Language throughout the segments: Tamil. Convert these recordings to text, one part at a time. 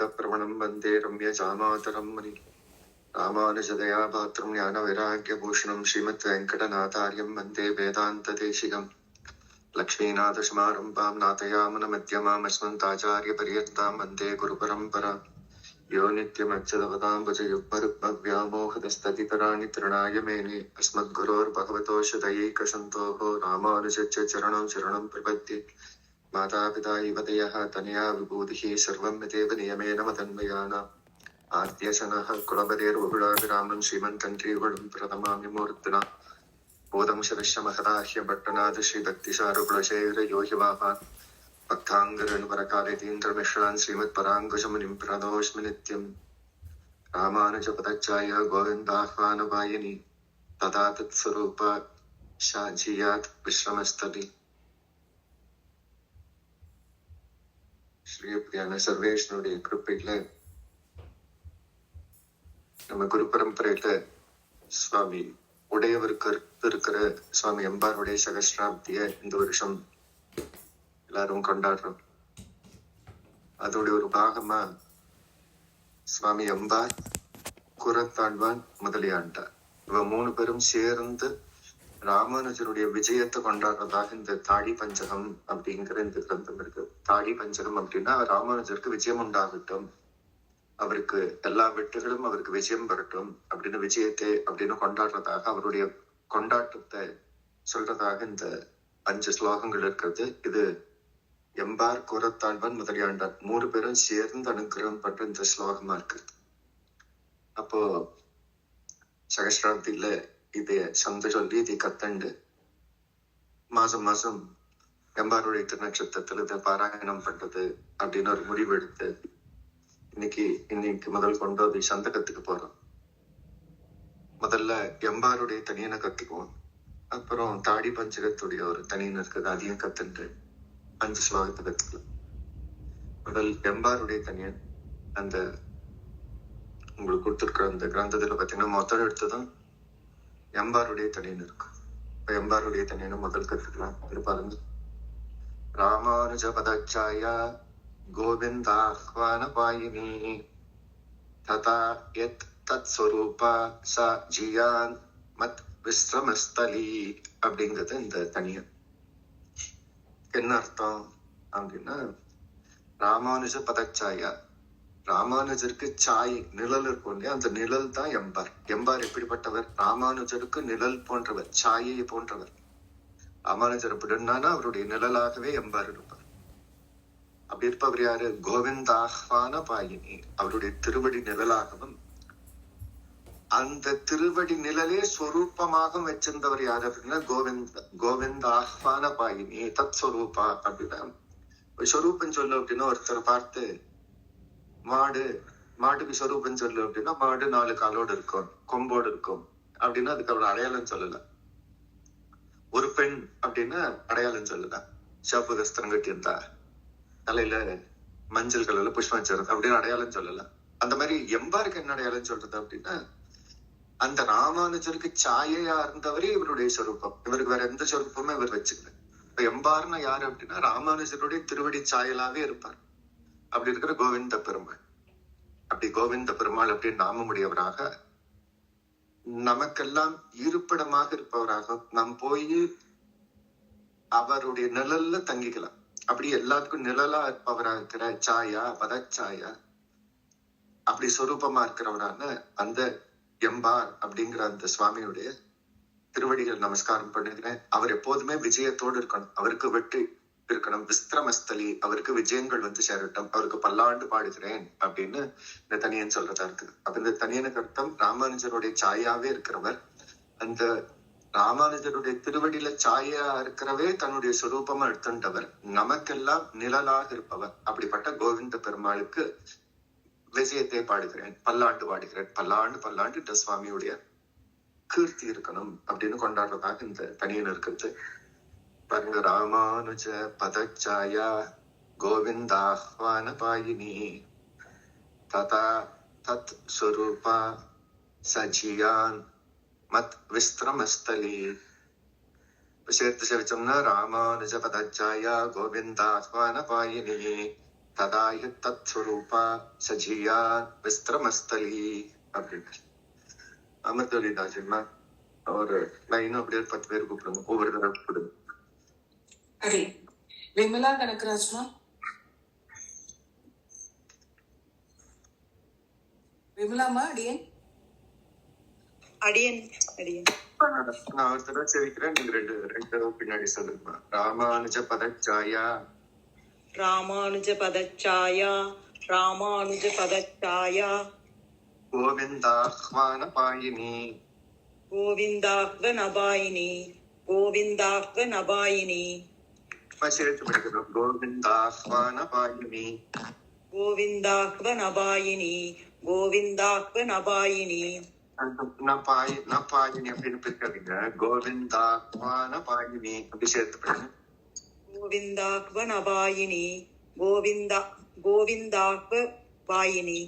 गोविन्दप्रवणं वन्दे रम्यजामातरं मुनि रामानुजदया पात्रं ज्ञानवैराग्यभूषणं श्रीमद्वेङ्कटनाथार्यं वन्दे वेदान्तदेशिकम् लक्ष्मीनाथसमारम्भां नाथयामनमध्यमामस्मन्ताचार्यपर्यन्तां वन्दे गुरुपरम्परां यो नित्यमच्युतपदाम्बुजयुग्मरुग्मव्यामोहदस्ततितराणि तृणाय मेने अस्मद्गुरोर्भगवतोऽस्य दयैकसन्तोः रामानुजस्य चरणं शरणं प्रपद्ये मातापिता युवतयः तनया विभूतिः सर्वं यदेव नियमेन मदन्वयानाम् आद्यशनः कुलपतेर्बहुलाभिरामं श्रीमन्तन्त्रीगुणं प्रथमामि मूर्तिना बोधं शरश्य महदाह्य भट्टनाथ श्रीभक्तिसारकुलशेखरयोहिवाहान् भक्ताङ्गरणपरकालितीन्द्रमिश्रान् श्रीमत्पराङ्कुशमुनिं प्रणतोऽस्मि नित्यम् रामानुजपदच्चाय गोविन्दाह्वानवायिनी तथा तत्स्वरूप शाजियात् विश्रमस्तति ஸ்ரீபிரியான சர்வேஷ்னுடைய கிருப்பையில நம்ம குரு பரம்பரையில சுவாமி உடையவருக்கு இருக்கிற சுவாமி எம்பாருடைய சகஸ்ராப்திய இந்த வருஷம் எல்லாரும் கொண்டாடுறோம். அதோடைய ஒரு பாகமா சுவாமி எம்பார், குரத்தாழ்வான், முதலியாண்டார் இவ 3 பேரும் சேர்ந்து ராமானுஜருடைய விஜயத்தை கொண்டாடுறதாக இந்த தாடி பஞ்சகம் அப்படிங்கிற இந்த கிரந்தம் இருக்கு. தாடி பஞ்சகம் அப்படின்னா ராமானுஜருக்கு விஜயம் உண்டாகட்டும், அவருக்கு எல்லா வெற்றிகளும் அவருக்கு விஜயம் வரட்டும் அப்படின்னு விஜயத்தை அப்படின்னு கொண்டாடுறதாக அவருடைய கொண்டாட்டத்தை சொல்றதாக இந்த 5 ஸ்லோகங்கள் இருக்கிறது. இது எம்பார், கூரத்தாழ்வான், முதலியாண்டார் 3 பேரும் சேர்ந்து அனுகிரகம் பண்ற இந்த ஸ்லோகமா இருக்குது. அப்போ சகஸ்ராப்தியில இதை சந்த சொல்லி இதை கத்தண்டு மாசம் மாசம் எம்பாருடைய திருநட்சத்திரத்துல இதை பாராயணம் பண்றது அப்படின்னு ஒரு முடிவு எடுத்து இன்னைக்கு முதல் கொண்டு அதை சந்தகத்துக்கு போறோம். முதல்ல எம்பாருடைய தனியனை கத்துக்குவோம், அப்புறம் தாடி பஞ்சகத்துடைய ஒரு தனியன் இருக்குது, அதையும் கத்துண்டு 5 ஸ்லோகத்தை கத்துக்கலாம். முதல் எம்பாருடைய தனியன் அந்த உங்களுக்கு கொடுத்துருக்கிற அந்த கிரந்தத்துல பாத்தீங்கன்னா மொத்தம் எடுத்ததும் எம்பாருடைய தனியன் இருக்கு. இப்ப எம்பாருடைய தனியனை முதல் கத்துக்கலாம். பாருங்க. ராமானுஜ பதச்சாயா கோவிந்தாஹ்வான பாயினி ததா யத் தத் ஸ்வரூபா ச ஜியான் மத் விஸ்ரமஸ்தலி அப்படிங்கிறது இந்த தனியன். என்ன அர்த்தம் அப்படின்னா, ராமானுஜ பதச்சாயா, ராமானுஜருக்கு சாய் நிழல் இருக்கும் இல்லையா, அந்த நிழல் தான் எம்பார். எம்பார் எப்படிப்பட்டவர்? ராமானுஜருக்கு நிழல் போன்றவர், சாயை போன்றவர். ராமானுஜர் எப்படின்னா அவருடைய நிழலாகவே எம்பார் இருப்பார். அப்படி இருப்பவர் யாரு? கோவிந்தாஹ்வான பாயினி, அவருடைய திருவடி நிழலாகவும் அந்த திருவடி நிழலே ஸ்வரூபமாக வச்சிருந்தவர் யாரு அப்படின்னா கோவிந்தாஹ்வான பாயினி தத் ஸ்வரூபா அப்படின்னா ஸ்வரூபம் சொல்லு அப்படின்னா ஒருத்தர் பார்த்து மாட்டுக்கு ஸ்வரூபம் சொல்லு அப்படின்னா மாடு 4 காலோடு இருக்கும், கொம்போடு இருக்கும் அப்படின்னா அதுக்கு அவர் அடையாளம் சொல்லலாம். ஒரு பெண் அப்படின்னா அடையாளம் சொல்லலாம், சிவப்பு கஸ்திரம் கட்டியிருந்தா, தலையில மஞ்சள் கலர்ல புஷ்பம் வச்சிருந்தா அப்படின்னு அடையாளம் சொல்லலாம். அந்த மாதிரி எம்பாருக்கு என்ன அடையாளம் சொல்றது அப்படின்னா, அந்த ராமானுஜருக்கு சாயையா இருந்தவரே இவருடைய சொரூபம். இவருக்கு வேற எந்த சொரூபமும் இவர் வச்சுக்கல. இப்ப எம்பார்னா யாரு அப்படின்னா ராமானுஜருடைய திருவடி சாயலாவே இருப்பார். அப்படி இருக்கிற கோவிந்த பெருமாள். அப்படி கோவிந்த பெருமாள் அப்படின்னு நாமமுடையவராக நமக்கெல்லாம் இருப்பிடமாக இருப்பவராக நாம் போய் அவருடைய நிழல்ல தங்கிக்கலாம். அப்படி எல்லாத்துக்கும் நிழலா இருப்பவராக இருக்கிற சாயா, பதச்சாயா, அப்படி சொரூபமா இருக்கிறவரான அந்த எம்பார் அப்படிங்கிற அந்த சுவாமியுடைய திருவடிகள் நமஸ்காரம் பண்ணுகிறேன். அவர் எப்போதுமே விஜயத்தோடு இருக்கணும், அவருக்கு வெற்றி இருக்கணும், விஸ்திரமஸ்தலி, அவருக்கு விஜயங்கள் வந்து சேரட்டும், அவருக்கு பல்லாண்டு பாடுகிறேன் அப்படின்னு இந்த தனியன் சொல்றதா இருக்குது. அப்ப இந்த தனியனுக்கு அர்த்தம் ராமானுஜருடைய சாயாவே இருக்கிறவர், அந்த ராமானுஜருடைய திருவடியில சாயா இருக்கிறவே தன்னுடைய சுரூபமா எடுத்துட்டவர், நமக்கெல்லாம் நிழலாக இருப்பவர். அப்படிப்பட்ட கோவிந்த பெருமாளுக்கு விஜயத்தை பாடுகிறேன், பல்லாண்டு பாடுகிறேன், பல்லாண்டு இந்த சுவாமியுடைய கீர்த்தி இருக்கணும் அப்படின்னு கொண்டாடுறதாக இந்த தனியன் இருக்கிறது. பாருங்க. ராமானுஜ பதச்சாயா கோவிந்தாஹ்வான பாயினி ததா தத் ஸ்வரூபா சஜியான் மத் விஸ்திரமஸ்தலி. சேர்த்து செவிச்சோம்னா ராமானுஜ பதச்சாயா கோவிந்தாஹ்வான பாயினி ததாய தத் ஸ்வரூபா சஜியா விஸ்திரமஸ்தலி அப்படின்னு அமிர்தலிதாஜன்மா ஒரு லைனும் அப்படியே 10 பேர் கூப்பிடுங்க, ஒவ்வொரு தடவை கூப்பிடுங்க. அடி விமலா கனகராஜ்மா, விமலாமா அடியன் அடியன் அடியன் நான் ஒரு தடவை சேவிக்கிறேன், நீங்க ரெண்டு தடவை பின்னாடி சொல்லுங்கம்மா. ராமானுஜ பதச்சாயா ராமானுஜ பதச்சாயா ராமானுஜ பதச்சாயா கோவிந்தாஹ்வான பாயினி கோவிந்தாஹ்வ நபாயினி கோவிந்தாஹ்வ நபாயினி சேர்த்து படிக்கிறோம். கோவிந்தாஹ்வான பாயினி கோவிந்தாஹ்வ நபாயினி கோவிந்தாஹ்வ நபாயினி. நான் பாயினி அப்படின்னு பிரிக்காதீங்க, கோவிந்தாஹ்வான பாயினி அப்படி சேர்த்து படிங்க. கோவிந்தாஹ்வ நபாயினி கோவிந்தாஹ்வ பாயினி.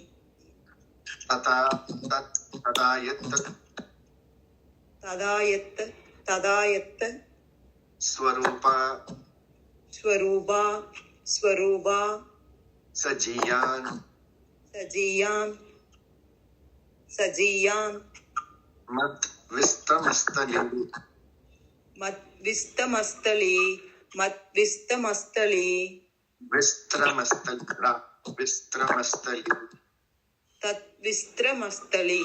ததாயத்த ஸ்வரூபா ஸ்வரூபா சஜியான் மத் விஸ்தமஸ்தலி விஸ்தமஸ்தலி தத்விஸ்திரமஸ்தலி.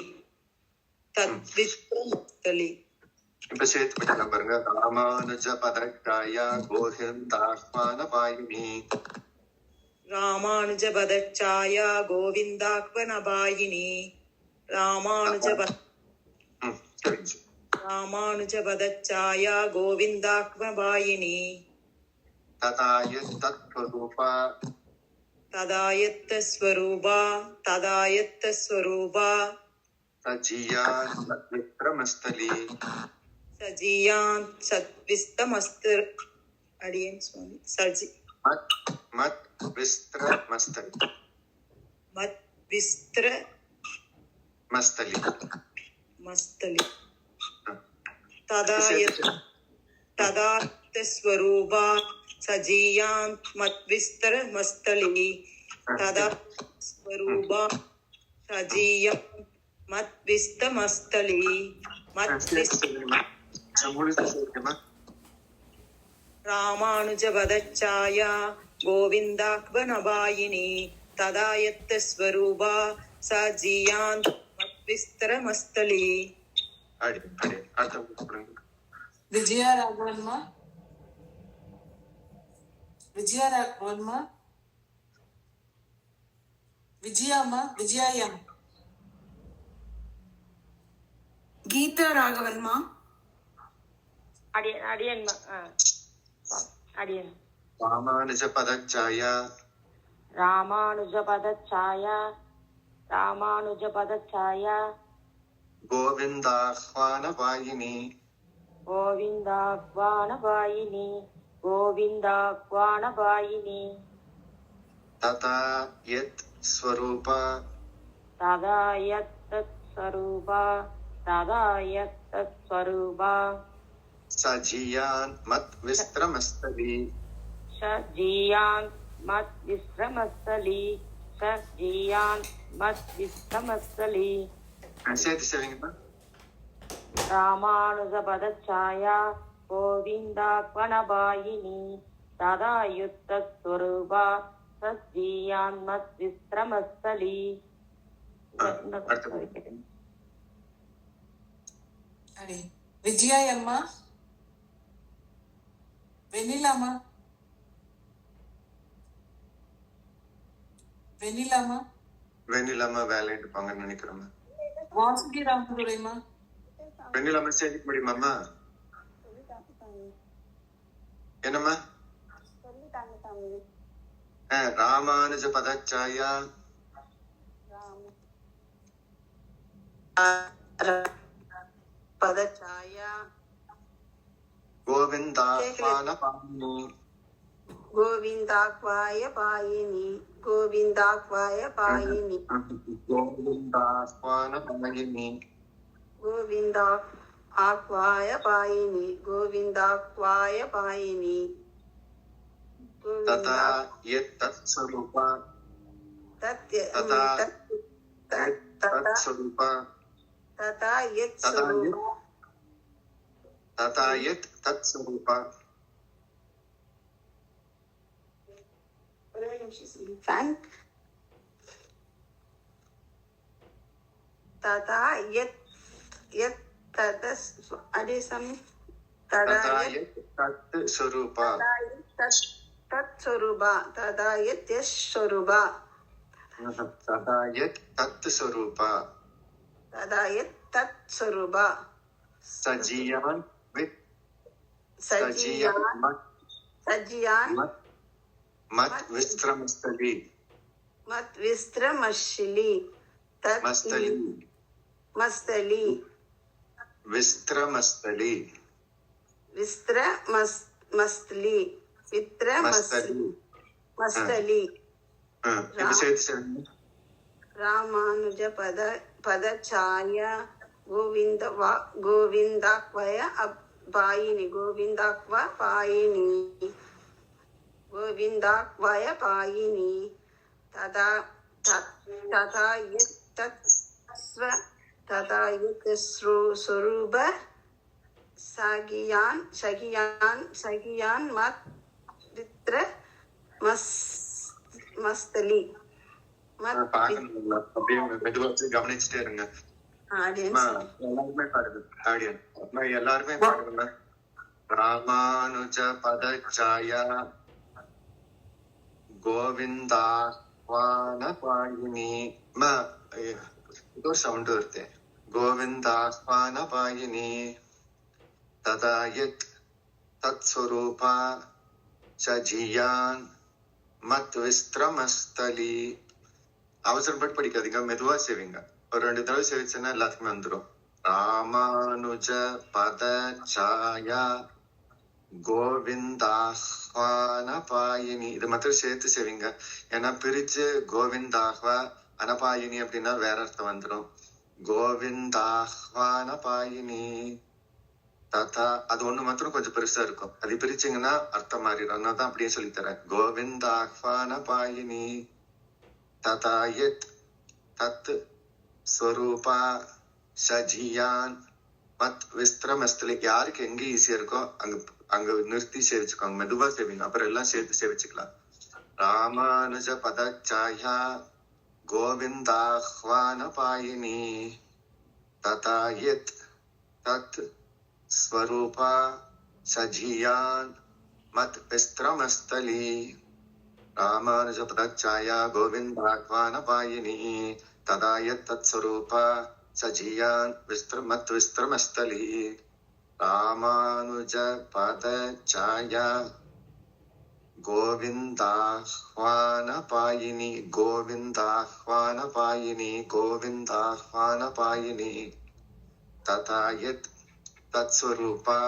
இப்ப சேர்த்து படிக்கலாம் பாருங்க. ராமானுஜ பதச்சாயா கோவிந்தாஹ்வான பாயினி ராமானுஜ பதச்சாயா கோவிந்தாஹ்வ நபாயினி ராமானுஜ பதச்சாயா கோவிந்தாஹ்வ பாயினி. ததாயத்த ஸ்வரூபா சஜியான் விக்ரமஸ்தலி சத்விஸ்தமஸ்தர் அடியன் சுவாமி சஜி மத் விஸ்திரமஸ்தலி மஸ்தலி. ததாயத்த ஸ்வரூபா சஜியான் மத்விஸ்திரமஸ்தலி ததாஸ்வரூபா சஜியான் மத்விஸ்தமஸ்தலி ராமானுஜ பதச்சாயா கோவிந்தாஹ்வ நபாயினி ததாயத்த ஸ்வரூபா சஜியான் மத்விஸ்திரமஸ்தலி. விஜயா ராகவன்மா, விஜயாமா விஜயாயம் கீதா ராகவன்மா, அடியன் ராமானுஜ பதச்சாயா கோவிந்தாஹ்வான பாயினி ததா யத் ஸ்வரூபா சஜியான் மத் விஸ்திரமஸ்தலி சேர்த்து சேவிங்கம்மா. ராமானுஜ பதச்சாயா கோவிந்தாஹ்வ நபாயினி ததாயுத்த ஸ்வரூபா சஜ்ஜீயான் மத்விஸ்திரமஸ்தலி. விஜயாயம்மா, வெண்ணிலாமா வேலை எடுப்பாங்கன்னு நினைக்கிறோம். வாசுகி ராமதுரைமா, வெண்ணிலாமா சேர்க்க முடியுமாம்மா? என்னம்மா? ராமானுஜ பதச்சாயா கோவிந்தாஹ்வான பாயினி கோவிந்தாஹ்வாய பாயினி கோவிந்தாஹ்வாய பாயினி கோவிந்தாஹ்வான பாயினி கோவிந்தாஹ்வாய பாயினி கோவிந்தாஹ்வாய பாயினி तथा गोविन्दा यत् तत्स्वरूपा तत् तथा तत् तत्स्वरूपा तथा यत् तथा स्वरूपा तथा यत् तत्स्वरूपा तथा यत् यत् तत् अडिसम तथा तथा यत् तत्स्वरूपा तत्स्वरूपा तथा यत् यस्वरूपा तथा यत् तत्स्वरूपा तथा यत् तत्स्वरूपा सजीयान् वित् सजीयान् सजीयान् मत् विस्त्रमस्थली मत् विस्त्रमशिली तत् मस्तली मस्तली विस्त्रमस्थली विस्त्रमस्तली वित्रमस्तली मस्तली இது சேர்த்து சொல்லுங்க. रामानुज पद पदछाया गोविन्दाक्वय पायिनि गोविन्दाक्व पायिनि गोविन्दाक्वय पायिनि तथा तथा यत् तत्स्व तथा यत् स्वरूप सगियान् मत् वित्र मस्तली பார்க்கணுங்களா? அப்படியே மெதுவா கவனிச்சுட்டே இருங்க. எல்லாருமே பாருங்க. ஆடியன் எல்லாருமே பாருங்க. ராமானுஜ பதச்சாயா கோவிந்தாஹ்வான பாயினி இதோ சவுண்ட் வருது. கோவிந்தாஹ்வான பாயினி ததா யத் தத்ஸ்வரூபா சஜியான் மத் விஸ்திரமஸ்தலி. அவசரப்பட்டு படிக்காதீங்க, மெதுவா செய்வீங்க. ஒரு 2 தடவை சேவிச்சேன்னா எல்லாத்துக்குமே வந்துடும். ராமானுஜ பத சாயா கோவிந்தாஹ்வான பாயினி. இது மாத்திரம் சேர்த்து செய்வீங்க. ஏன்னா பிரிச்சு கோவிந்தாஹ்வா அனபாயினி அப்படின்னா வேற அர்த்தம் வந்துடும். கோவிந்தாஹ்வான பாயினி ததா அது ஒண்ணு மாத்திரம் கொஞ்சம் பெருசா இருக்கும். அது பிரிச்சிங்கன்னா அர்த்தம் மாறிடும். அதனாலதான் அப்படியே சொல்லித்தரேன். கோவிந்தாஹ்வான பாயினி ததா யத் தத் ஸ்வரூபா சஜியான் மத் விஸ்திரமஸ்தலி. யாருக்கு எங்க ஈஸியா இருக்கோ அங்க அங்க நிறுத்தி சேவிச்சுக்கோங்க. மெதுவா சேவிங்க, அப்புறம் எல்லாம் சேர்த்து சேவிச்சுக்கலாம். ராமானுஜ பதச்சாயா கோவிந்தாஹ்வான பாயினி ததா யத் தத் ஸ்வரூபா சஜியான் மத் விஸ்திரமஸ்தலி. ராமானுஜ பதச்சாயா கோவிந்தாஹ்வான பாயினி ததா யத் தத்ஸ்வரூபா சஜியான் மத் விஸ்திரமஸ்தலி. ராமானுஜ பதச்சாயா கோவிந்தாஹ்வான பாயினி கோவிந்தாஹ்வான பாயினி கோவிந்தாஹ்வான பாயினி ததா யத் தத்ஸ்வரூபா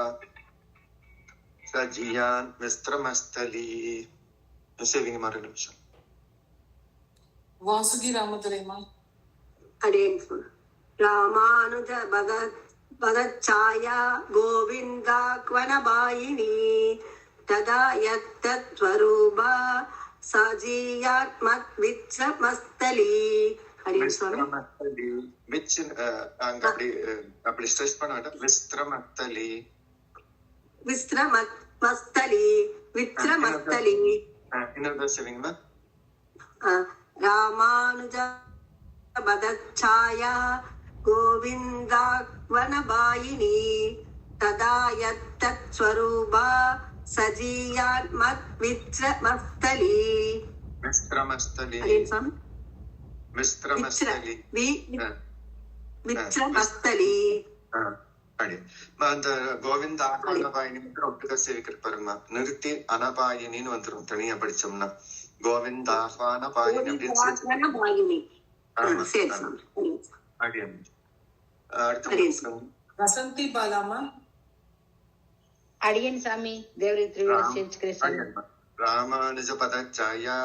சஜியான் விஸ்திரமஸ்தலி. சேவிங்க மாதிரி நிமிஷம். வாசுகி ராமதுரைமா. रामानुज पदच्छाया गोविन्दाक्वनबायिनी तदा यत्तत्स्वरूपा सजीयात्मद्विच्रमस्तली. விஸ்திரமஸ்தலி விச் அங்க அப்படி ஸ்ட்ரெஸ் பண்ண வேண்டாம். விஸ்திரமஸ்தலி विस्त्रमस्तली वित्रमस्तली. இன்னொரு சேவிங்கம்மா. रामानुज पदच्छाया गोविन्दाक्वनबायिनी तदा यत्तत्स्वरूपा सजीयात्मद्विच्रमस्तली. விஸ்திரமஸ்தலி விஸ்திரமஸ்தலி விச்ரமஸ்தலி. அந்த கோவிந்த அனபாயினி மட்டும் ஒட்டுக்கா சேவிக்கிற பாருங்கம்மா. நிறுத்தி அனபாயினின்னு வந்துடும் தனியா படிச்சோம்னா. கோவிந்த அனபாயினி அப்படின்னு அடுத்த வசந்தி பாலாமா. அடியன் சாமி தேவரி திருவிழா சேர்த்துக்கிறேன். ராமானுஜ பதச்சாயா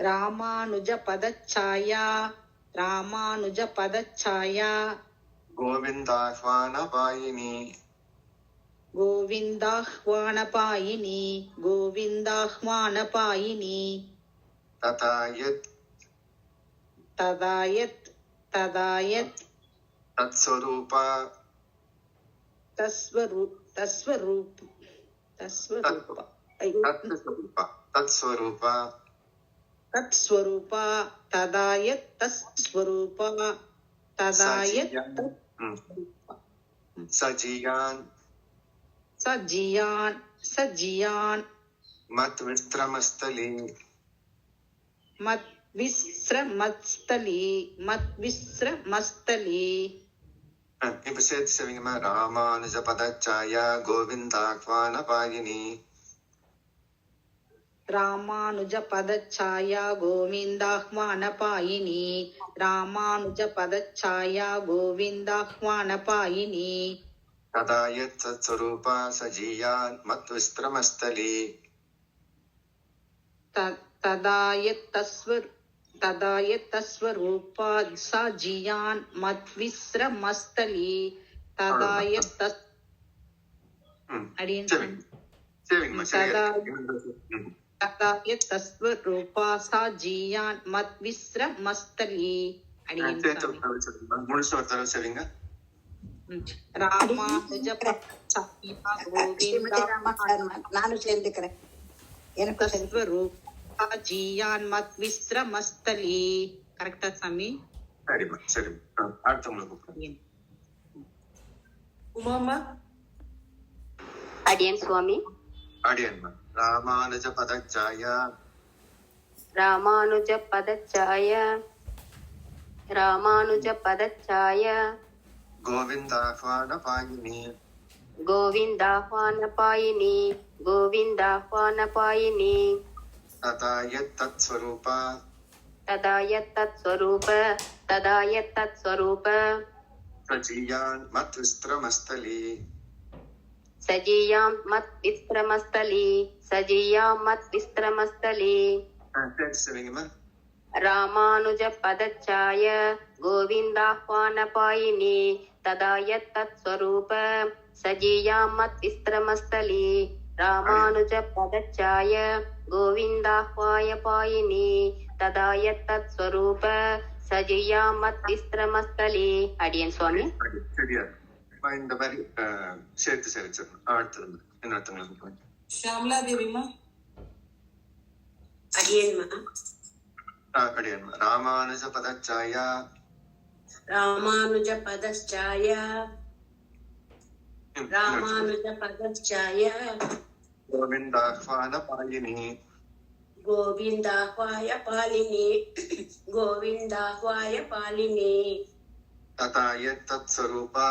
ராமானுஜ பதச்சாயா ராமானுஜ பதச்சாயா கோவிந்தாஹ்வான பாயினி गोविन्दाह्वानपायिनी गोविन्दाह्वानपायिनी तथा यत् तदा यत् तत्स्वरूपा तस्वरूप तत्स्वरूपा तत्स्वरूपा तदा यत् तत्स्वरूपा तदा यत् सजीयान् मत्विस्त्रमस्थली मत्विस्रमस्तली இப்ப சேர்த்து செய்வீங்கம்மா. ராமானுஜ பதச்சாயா கோவிந்தாஹ்வானபாயினி रामानुजपदच्छाया गोविन्दाह्वानपायिनी रामानुजपदच्छाया गोविन्दाह्वानपायिनी तदा यत् तत्स्वरूपा सजीयान् मत्विस्त्रमस्थली तदा यत् तस्वरूपा सजीयान् मत्विस्रमस्तली तदा यत् तदा यत् तस्वरूपा सजीयान् मत्विस्रमस्तली முழுசு ஒரு தடவை செய்வீங்க. நானும் சேர்ந்துக்கிறேன். எனக்கு சஜீயான் மத்விஸ்ரமஸ்தலி. கரெக்டா சாமி? சரிம்மா சரி. அடுத்தவங்களுக்கு உமாமா அடியன் சுவாமி. அடியன்மா. ராமானுஜ பதச்சாயா கோவிந்தாஹ்வானபாயினி तथा यत् तत्स्वरूपा सजीयान् मत्विस्त्रमस्थली சரிங்கம்மா. ராமானுஜபதச்சாய கோவிந்தாஹ்வானபாயினி ததா யத் தத்ஸ்வரூப சஜீயாம் மத்விஸ்ரமஸ்தலி ராமானுஜபதச்சாய கோவிந்தாஹ்வாயபாயினி ததா யத் தத்ஸ்வரூப சஜீயாம் மத்விஸ்ரமஸ்தலி. அடியன் சுவாமி. சரியா இந்த மாதிரி சேர்த்து சேவிச்சிடணும். அடுத்தது இன்னொருத்தவங்களுக்கு ஷியாமலா தேவிமா. அடியேன்மா. அடியன்மா. ராமானுஜ பதச்சாயா கோவிந்தாஹ்வானபாயினி तथा यत् तत्स्वरूपा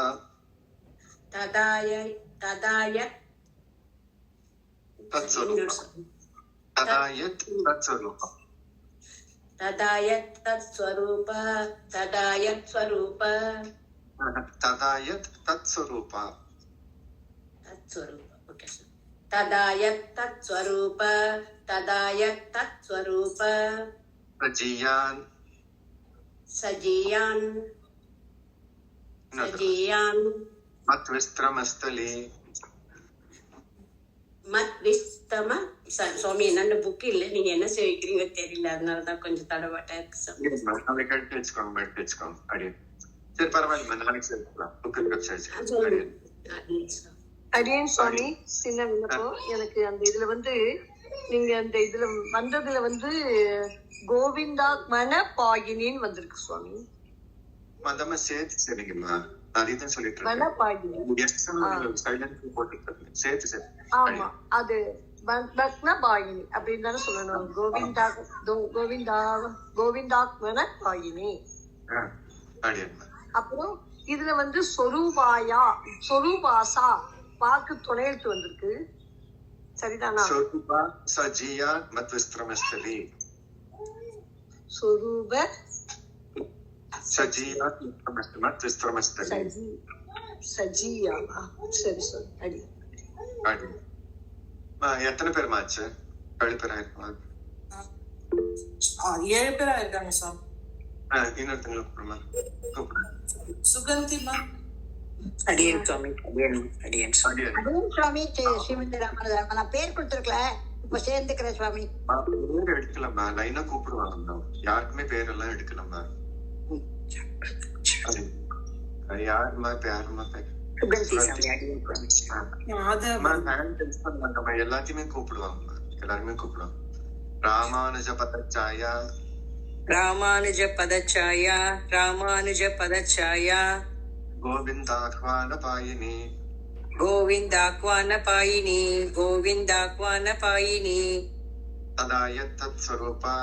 சஜீயான் மத்விஸ்ரமஸ்தலி சுவாமி என்னென்ன புக்கு இல்ல, நீங்க என்ன சேவிக்கிறீங்க தெரியல, அதனாலதான் கொஞ்சம் தடவாட்டா இருக்கு சாமி. நாளைக்கு எடுத்து வச்சுக்கோங்க. அடியன் சரி பரவாயில்ல, நாளைக்கு சேர்த்துக்கலாம். புக்கு அடியேன் சுவாமி. சின்ன விண்ணப்பம் எனக்கு அந்த இதுல நீங்க அந்த இதுல வந்ததுல கோவிந்தாத்மன பாயினின்னு வந்திருக்கு சுவாமி. மதமா சேர்த்து சரிங்கம்மா. அதையும் சொல்லிட்டு ஆமா, அது பாயினி அப்படின்னு தானே சொல்லணும். கோவிந்தாத்மன பாயினி. அப்புறம் இதுல சொரூபாசா பாக்கு துணையெழுத்து வந்திருக்கு. சரிதானா? சஜியா மத்விஸ்ரமஸ்தலி. சொரூப சஜியா மத்விஸ்ரமஸ்தலி. சஜியா. சரி சரி. அடி எத்தனை பேர் மாச்சு? கழிப்பேரா இருக்கலாம். 7 பேரா இருக்காங்க சார். இன்னொருத்தங்களுக்கு சுகந்திமா. அடியேன் சுவாமி, அடியேன் சுவாமி. அடியேன். அதுவும் சுவாமி ஸ்ரீமதி ராமானுஜர் நான் பேர் கொடுத்துருக்கல, இப்ப சேர்ந்துக்கிறேன் சுவாமி. பேர் எடுக்கலாமா? லைனா கூப்பிடுவாங்க, யாருக்குமே பேரெல்லாம் எடுக்கலாமா? யாருமா யாருமா பேர் சுகந்தி சாமி, அடியேன் சுவாமி. எல்லாத்தையுமே கூப்பிடுவாங்க, எல்லாருமே கூப்பிடுவாங்க. ராமானுஜ பதச்சாயா, ராமானுஜ பதச்சாயா, ராமானுஜ பதச்சாயா, கோவிந்தாஹ்வான பாயினி, கோவிந்தாக்வான பாயினி, கோவிந்தாக்வான பாயினி, ததாயத் தத் ஸ்வரூபா,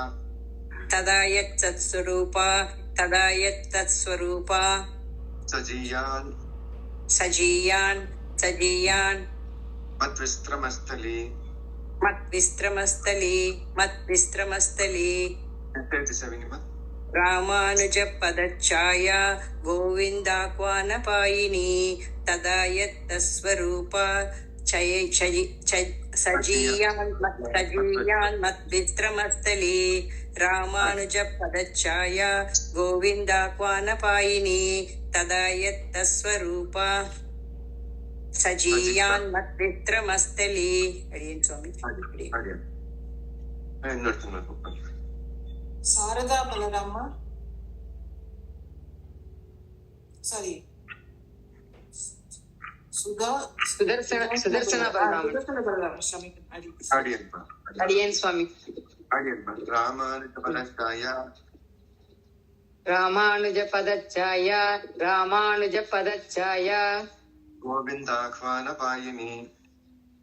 ததாயத் தத் ஸ்வரூபா, ததாயத் தத் ஸ்வரூபா, சஜீயான் சஜீயான் சஜீயான் மத் விஸ்திரமஸ்தலி. மத் விஸ்திரமஸ்தலி, மத் விஸ்திரமஸ்தலி, செவிங்கம்மா. ராமானுஜ பதச்சாயா, கோவிந்தாக்வான பாயினி, ததாயத் தஸ்வரூபா, சஜீயான் மத் விஸ்திரமஸ்தலி, ராமானுஜ பதச்சாயா, கோவிந்தாக்வான பாயினி, ததாயத் தஸ்வரூபா, சஜீயான் மத் விஸ்திரமஸ்தலி. அடியேன் சுவாமி. அடியேன். இன்னொருத்தவங்க கூப்பிடுங்க. சாரதா பலராமா, சாரி சுதர்சன பலராமன். அடியேன்ப்பா. அடியேன் சுவாமி. அடியேன்ப்பா. ராமானுஜ பதச்சாயா, ராமானுஜ பதச்சாயா, ராமானுஜ பதச்சாயா, கோவிந்தாஹ்வான பாயினி,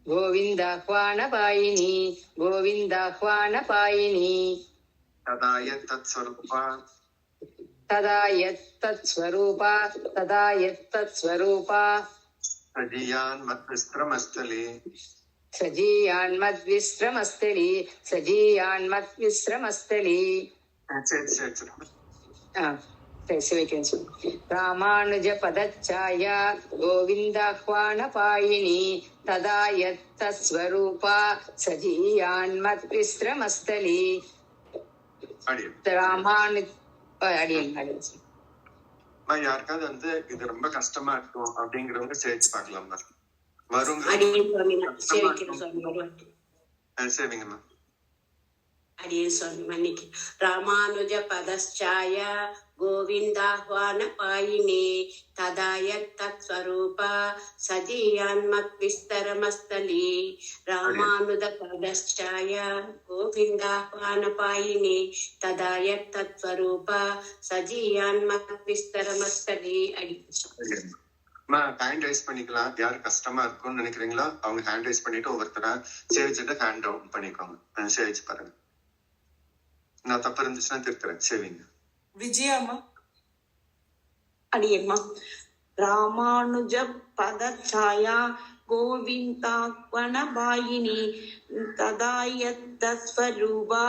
கோவிந்தாஹ்வான பாயினி, கோவிந்தாஹ்வான பாயினி, ததாயத் தத் ஸ்வரூபா, ததாயத் தத் ஸ்வரூபா, ததாயத் தத் ஸ்வரூபா, சஜீயான் மத் விஸ்திரமஸ்தலி. சஜீயான் மத் விஸ்ரமஸ்தலி, சஜீயான் மத் விஸ்ரமஸ்தலி. சரி சரி சரி. ராமானுஜ பதச்சாயா, கோவிந்தாஹ்வான பாயினி, ததாயத் தத் ஸ்வரூபா, சஜீயான் மத் விஸ்ரமஸ்தலி. அடியேன். ராமானுஜ அடியேன் அடியேன். யாருக்காவது இது ரொம்ப கஷ்டமா இருக்கும் அப்படிங்கிறவங்க சேர்த்து பார்க்கலாமா? வருங்க. அடியேன் சுவாமி, நான் சேவிக்கிறேன் சுவாமி. சேவிங்கம்மா. அடியேன் சுவாமி, மன்னிக்கு. ராமானுஜ பதச்சாயா, கோவிந்தாஹ்வான பாயினி, ததாயத் தத் ஸ்வரூபா, சஜீயான் மத் விஸ்தரமஸ்தலி. ராமானுஜ பதச்சாயா, கோவிந்தாஹ்வான பாயினி, ததாயத் தத் ஸ்வரூபா, சஜீயான் மத் விஸ்தரமஸ்தலி. அடியேன் ஹேண்ட் ரைஸ் பண்ணிக்கலாம். யாரு கஷ்டமா இருக்கும்னு நினைக்கிறீங்களா அவங்க ஹேண்ட் ரைஸ் பண்ணிட்டு ஒவ்வொருத்தரா சேவிச்சுட்டு ஹேண்ட் டவுன் பண்ணிக்கோங்க. சேவிச்சு பாருங்க. நான் தப்பு இருந்துச்சுன்னா திருத்துறேன். சேவிங்க. விஜயாமா. அடியம்மா. ராமானுஜ பதச்சாயா, கோவிந்தாக்வன பாயினி, ததாயத்த ஸ்வரூபா,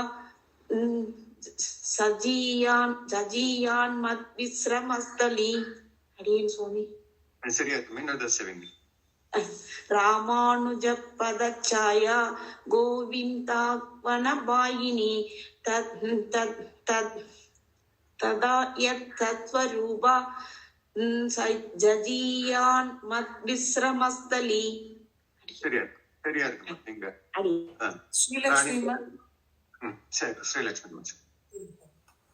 சஜீயான் மத் விஸ்ரமஸ்தலி. அடியேன் சுவாமி. சரியா இருக்குமே. இன்னொரு சேவிங்க. ராமானுஜ பதச்சாயா, கோவிந்தாக்வன பாயினி, ததாயத் ஸ்வரூபா, ஜஜீயான் மத் விஸ்ரமஸ்தலி. சரியா சரியா இருக்குமா? நீங்க ஸ்ரீலக்ஷ்மிமா. சரி ஸ்ரீலட்சுமி.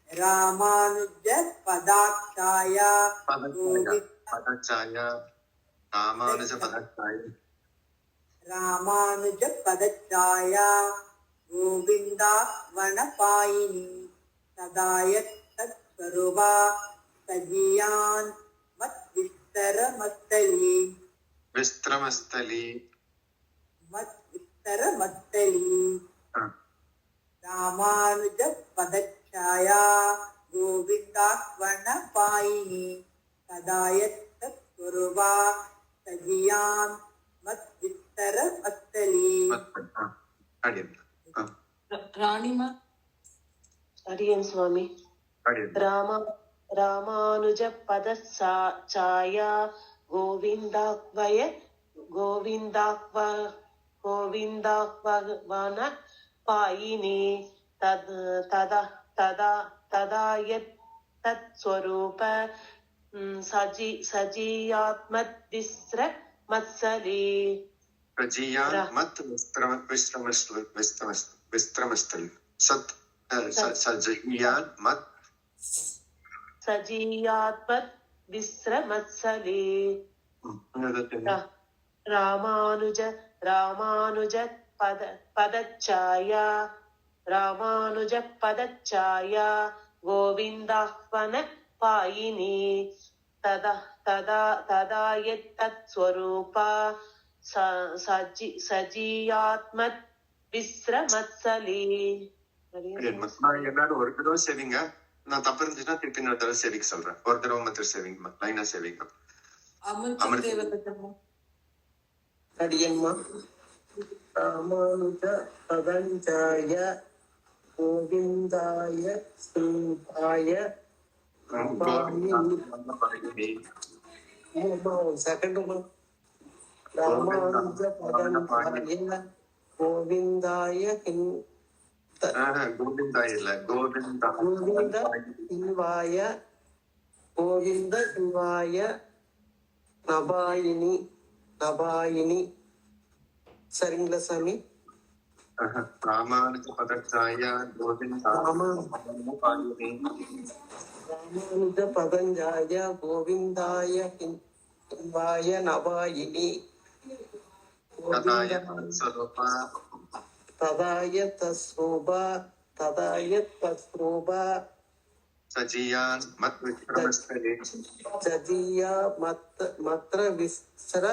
ராமானுஜ பதாச்சாயா, பதச்சாயா, ராமானுஜ பதச்சாயா, ராமானுஜ பதச்சாயா, கோவிந்தா வனபாயினி, ததாயத் தத் ஸ்வரூபா, சஜீயான் மத் விஸ்தரமஸ்தலி. விஸ்திரமஸ்தலி. மத் விஸ்தரமஸ்தலி. ராமானுஜ பதச்சாயா, கோவிந்தா வனபாயினி, ததாயத் தத் ஸ்வரூபா, சஜீயான் மத் விஸ்தரமஸ்தலி. ராணிமா. அடியன் சுவாமி. ராமானுஜ பதச்சாயா, கோவிந்தாக்வன பாயினி, ததாயத் தத் ஸ்வரூப, सजीयात्मद्विस्र मत्सली सजीयान् मत् विस्त्रमस्थली सजीयान् मत् सजीयात्मद्विस्र मत्सली रामानुज पदच्छाया रामानुज पदच्छाया गोविन्दाह्वन पायिनी तदा यत्तत्स्वरूपा सजीयात्मत् விஸ்ரமத்சலி. எல்லாரும் ஒரு தடவை சேவிங்க. நான் தப்பு இருந்துச்சுன்னா திருப்பி இன்னொரு தடவை சேவிக்க சொல்றேன். ஒரு தடவை மாத்திரம் சேவிங்க, லைனா சேவிங்க. அடியன்மா ராமானுஜ பதஞ்சாய கோவிந்தாய ஸ்ரீபாய செகண்ட் ராமானுஜ பதஞ்சாய கோவிந்தாய கோவிந்தாய இல்ல கோவிந்த சிவாய கோவிந்த சிவாய நபாயினி நபாயினி. சரிங்களா சாமி? ராமானுஜ பதஞ்சாய கோவிந்த ராமானுஜ பதஞ்சாய கோவிந்தாய சிவாய நபாயினி ததாய தஸ்ரூபா ததாய தஸ்ரூபா சஜியான் மத் விக்ரமஸ்தலே சஜியா மத்ர விஸ்ர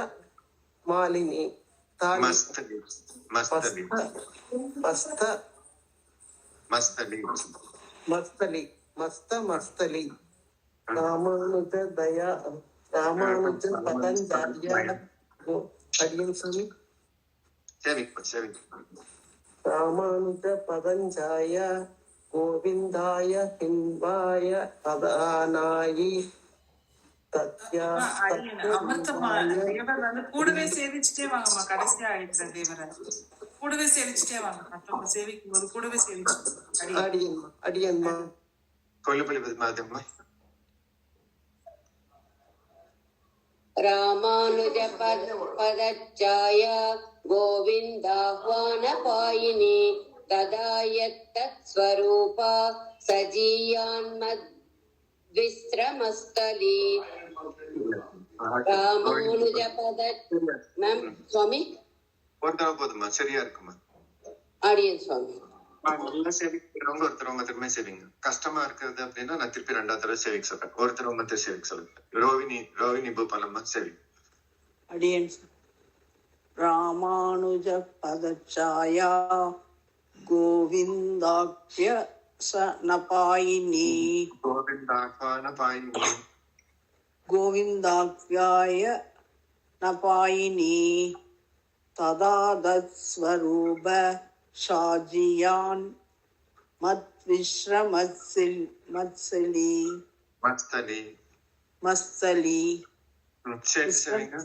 மாலினி மஸ்தலி மஸ்தலி மஸ்தலி மஸ்தலி மஸ்த மஸ்தலி. ராமானுஜ தயா ராமானுஜ பதஞ்சாய அடியன் சாமி ராமானுஜ பதஞ்சாய கோவிந்தாய ஹிம்பாய பதானாயி கூடவே சேவிச்சுட்டே வாங்கம்மா. கடைசியா ஆயிடுச்சு தேவரை. கூடவே சேவிச்சுட்டே வாங்க. மற்றவங்க சேவிக்கும் போது கூடவே சேவிச்சு அடியன்மா கொல்லுப்பள்ளி மாதம்மா. ராமானுஜ பதச்சாய கோவிந்தாஹ்வான பாயினி ததாயத்தஸ்வரூபா சஜீயான்மத் விஸ்ரமஸ்தலி. ராமானுஜ மேம் சுவாமி ஒரு தடவை போதுமா? சரியா இருக்குமா? ஆடியன் சுவாமி சேவிக்கிறவங்க ஒரு தடவை மாத்திரமே சேவிங்க. கஷ்டமா இருக்கிறது அப்படின்னா நான் திருப்பி ரெண்டாவது தடவை சேவிக்க சொல்றேன். ஒரு தடவை மாத்திரம் சேவிக்க சொல்லுங்க. ரோவினி பூபாலம்மா சேவி. அடியன் ராமானுஜ பதச்சாயா கோவிந்தாக்ய நபாயினி கோவிந்தாக்யாய நபாயினி ததாதஸ்வரூப ஷாஜியான் மத் விஸ்ரமத்சலி மஸ்தலி. சரி சரிங்க.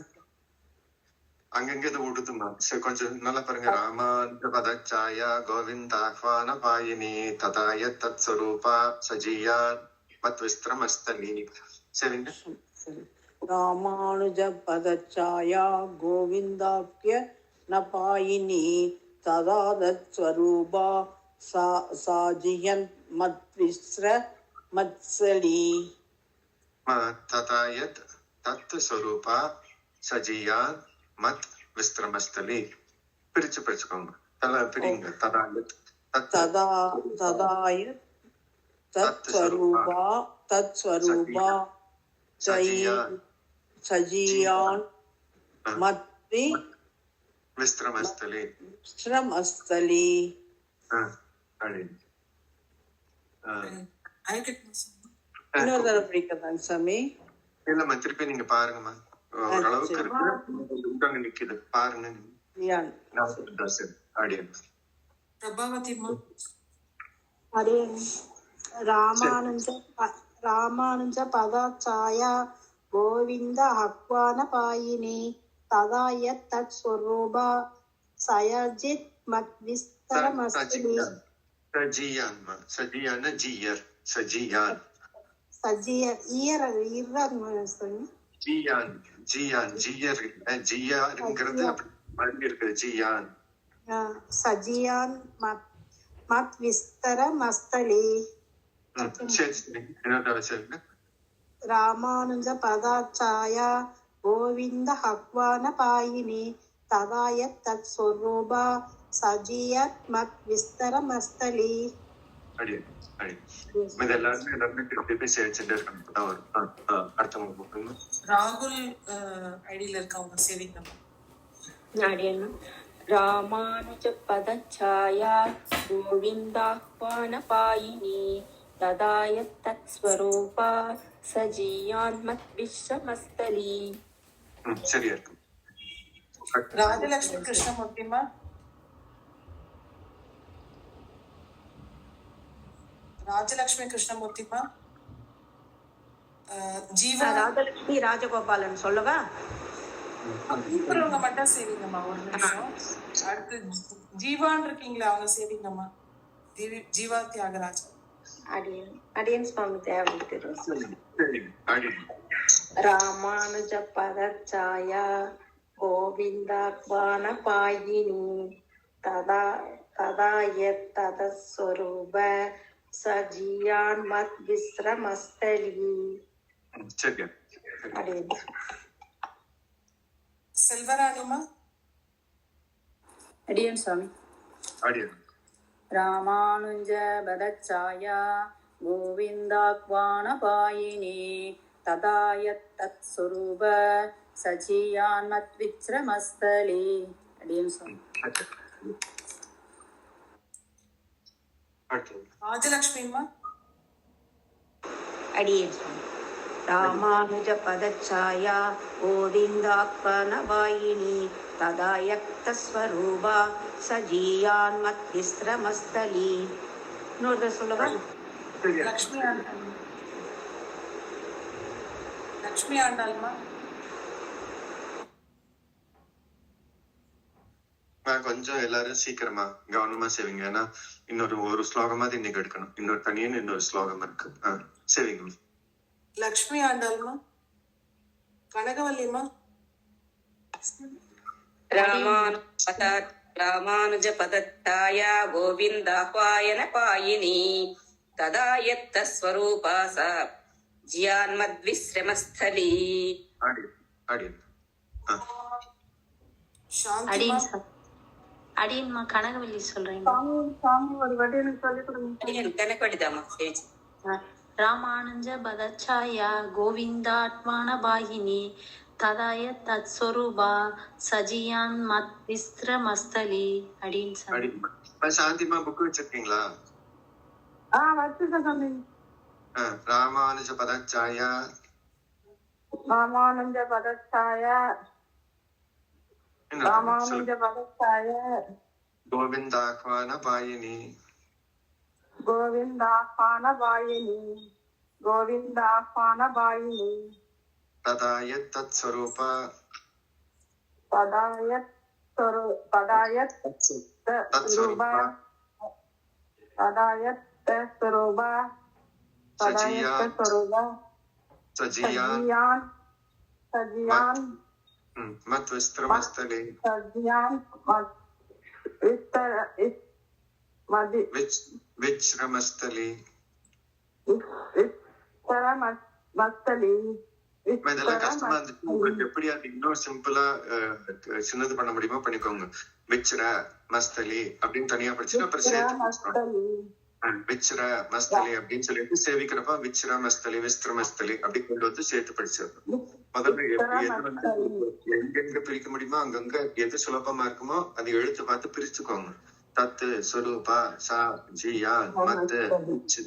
அங்கங்க இது விடுதுமா. சரி கொஞ்சம் நல்லா பாருங்க. ராமானுஜ பதச்சாயா கோவிந்தாஹ்வான பாயினி ததாய தத்ஸ்வரூபா சஜியான் மத் விஸ்ரமஸ்தலி. சரிங்க. ராமானுஜ பதச்சாயா கோவிந்தாக்ய நபாயினி ததாதஸ்வரூபா சாஜியன் மத் விஸ்ரமத்சலி ததாயத் தத் ஸ்வரூபா சஜியான் மத் விஸ்ரமஸ்தலி. பிரிச்சுக்கோங்க. பிரிங்க. ததாயத் ததாயத் தத்ஸ்வரூபா சஜியான் மத் விஸ்ரமஸ்தலி. இன்னொரு தடவை பிடிக்கிறதாங்க சாமி. இல்லம்மா திருப்பி நீங்க பாருங்கம்மா. ஓரளவுக்கு இருக்கு. நிக்குது பாருங்க. ராமானுஜ பதாச்சாய கோவிந்த அஹ்வான பாயினி ததாய தத் ஸ்வரூபா சயஜித் மத் விஸ்தரமஸ்தலி. சஜியான் ஜியர் சஜியான் சஜிய ஈயர் அது இருறாங்க சொல்லி ஜியான் ஜியான் ஜியர் ஜியாருங்கிறது அப்படி மறுபடியும் இருக்குது ஜியான். சஜியான் மத் விஸ்தர மஸ்தலி சரி சரி என்ன சொல்லுங்க. ராமானுஜ பதாச்சாயா கோவிந்த ஹக்வான பாயினி ததாய தத் ஸ்வரூபா சஜியத் மத் விஸ்தர மஸ்தலி. எல்லாருமே திருப்பி சேர்த்துட்டு இருக்காங்க. அடுத்தவங்க ராகுல் ஐடியில இருக்கவங்க சேவிங்க. ராமானுஜ பதச்சாயா கோவிந்தாஹ்வான பாயினி ததாய தத் ஸ்வரூபா சஜியான் மத் விஸ்வமஸ்தலி. சரியா இருக்கு. ராஜலட்சுமி கிருஷ்ணமூர்த்திமா. ராஜலட்சுமி கிருஷ்ணமூர்த்திமா. ஜீவா ராஜலட்சுமி ராஜகோபாலன் சொல்லவா? இருக்கிறவங்க மட்டும் சேவிங்கம்மா. ஒரு நிமிஷம். அடுத்து ஜீவான் இருக்கீங்களா, அவங்க சேவிங்கம்மா. ஜீவா தியாகராஜ். அடியன் சுவாமி தேவ. ராமானுஜ பதச்சாயா கோவிந்தாஹ்வான பாயினி ததாய ததஸ்வரூப சஜியான் மத் விஸ்ரமஸ்தலி. செல்வராணிமா. அடியன் சுவாமி. ராமானுஜ பதச்சாயா கோவிந்தாஹ்வான பாயினி ததாய தத் ஸ்வரூப சஜியான் மத் விஸ்ரமஸ்தலி. அடியன் சுவாமி. ராஜலட்சுமிமா. அடியேன் சுவாமி. ராமானுஜ பதச்சாயா கோவிந்தாஹ்வான பாயினி ததாயக்த ஸ்வரூபா சஜியான் மத் விஸ்ரமஸ்தலி. இன்னொரு சொல்லவா? லக்ஷ்மி ஆண்டாள். லக்ஷ்மி ஆண்டாள்மா. கொஞ்சம் எல்லாரும் சீக்கிரமா கவனமா சேவிங்க. ஏன்னா ஒரு ஸ்லோகமாவது இன்னைக்கு எடுக்கணும். இன்னொரு தனியன்னு இன்னொரு ஸ்லோகம் இருக்கு. சேவிங்க. லக்ஷ்மி ஆண்டாள்மா. கனகவல்லிமா. ராமானுஜ பதத்தாயா கோவிந்தாஹ்வான பாயினி ததாயத்த ஸ்வரூபா ஜியான் மத் விஸ்ரமஸ்தலி. அடியன்மா கனகவல்லி சொல்றேன். ஒரு வாட்டி எனக்கு சொல்லி கொடுங்க. கனகவல்லிதாமா. ராமானுஜ பதச்சாயா கோவிந்தாஹ்வான பாயினி ததாய தத் ஸ்வரூபா சஜியான் மத் விஸ்ரமஸ்தலி. அடியன் சாமி. சாந்திமா புக் வச்சிருக்கீங்களா? வச்சுருக்கேன் சாமி. ராமானுஜ பதச்சாயா ராமானுஜ பதச்சாயா ராமானுஜ பதச்சாயா கோவிந்தாஹ்வான பாயினி கோவிந்தாஹ்வான பாயினி கோவிந்தாஹ்வான பாயினி ததாய தத் ஸ்வரூபா ததாய ஸ்வரூபா சஜியான் மத் விஸ்ரமஸ்தலி. விஸ்ரமஸ்தலி. இதெல்லாம் கஷ்டமா இருந்துச்சு உங்களுக்கு. எப்படி அது இன்னும் சிம்பிளா சின்னது பண்ண முடியுமோ பண்ணிக்கோங்க. விச்ர மஸ்தலி அப்படின்னு தனியா படிச்சுன்னா அப்புறம் சேர்த்து விச்ர மஸ்தலி அப்படின்னு சொல்லிட்டு சேவிக்கிறப்ப விச்ர மஸ்தலி விஸ்திர மஸ்தலி அப்படி கொண்டு வந்து சேர்த்து படிச்சிடணும். முதல்ல எங்கெங்க பிரிக்க முடியுமோ அங்கங்க எது சுலபமா இருக்குமோ அது எழுத்து பார்த்து பிரிச்சுக்கோங்க. தத்து ஸ்வரூபா சா ஜியான் மத்து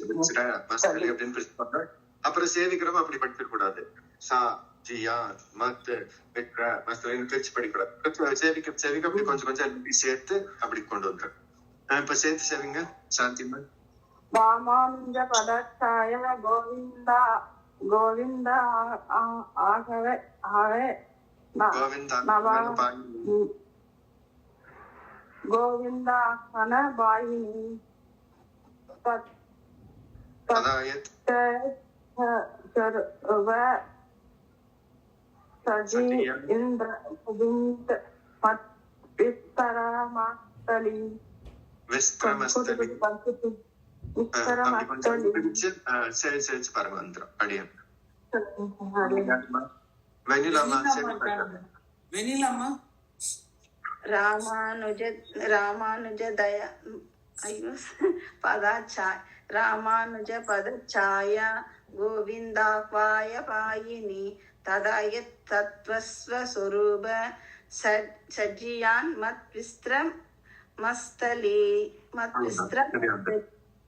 விச்ர மஸ்தலி அப்படின்னு பிரிச்சுக்கோங்க. அப்புறம் சேவிக்கிறப்ப அப்படி படிக்க கூடாது. சா ஜியான் மத்து விக்ர மஸ்தலின்னு பிரிச்சு படிக்கூடாது. சேவிக்க அப்படி கொஞ்சம் கொஞ்சம் சேர்த்து அப்படி கொண்டு வந்துடும். இப்ப சேர்த்து சேவிங்க. சாந்திமா. ராமானுஜ பதச்சாய கோவிந்தா கோவிந்தா ஆகவே கோவிந்தாஹ்வான பாயினி स्वरूप सजीन्द्र मत् विस्तरमस्तली விஸ்திரமஸ்தலி அப்படி கொஞ்சம் பிரிச்சு சேவிச்சு பாருங்க வந்துடும் அடியன் வெண்ணிலாமா வெண்ணிலாமா रामानुज दया पदाचाय रामानुज पदछाया गोविंदापाय पायिनी तदा यत्तत्त्वस्वरूप सज्जियान् मत्विस्त्रं मस्तली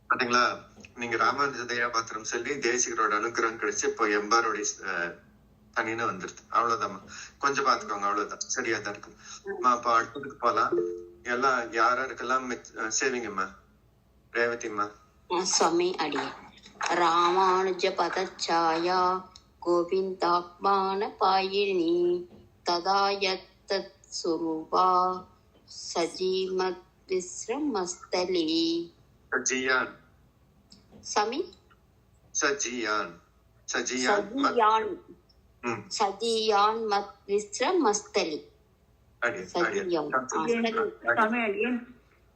பாத்தீங்களா? நீங்க ராமானுஜ தயா பாத்திரம் சொல்லி தேசிகரோட அனுகிரகம் கிடைச்சு இப்போ எம்பாரோடைய தனின்னு வந்துருது. அவ்வளவுதாம்மா, கொஞ்சம் பாத்துக்கோங்க, அவ்வளவுதான், சரியா தான் இருக்கு. அப்ப அடுத்ததுக்கு போலாம். எல்லாம் யாருக்கெல்லாம் சேவிங்கம்மா? ரேவதிம்மா. சுவாமி அடியே ராமானுஜ பதச்சாயா கோவிந்தாத்மான பாயினி ததாயத்தத் சுரூபா சஜீமத் விஸ்ரமஸ்தலி சஜியான் சமி சஜியான் சஜியான் மத் விஸ்ரமஸ்தலி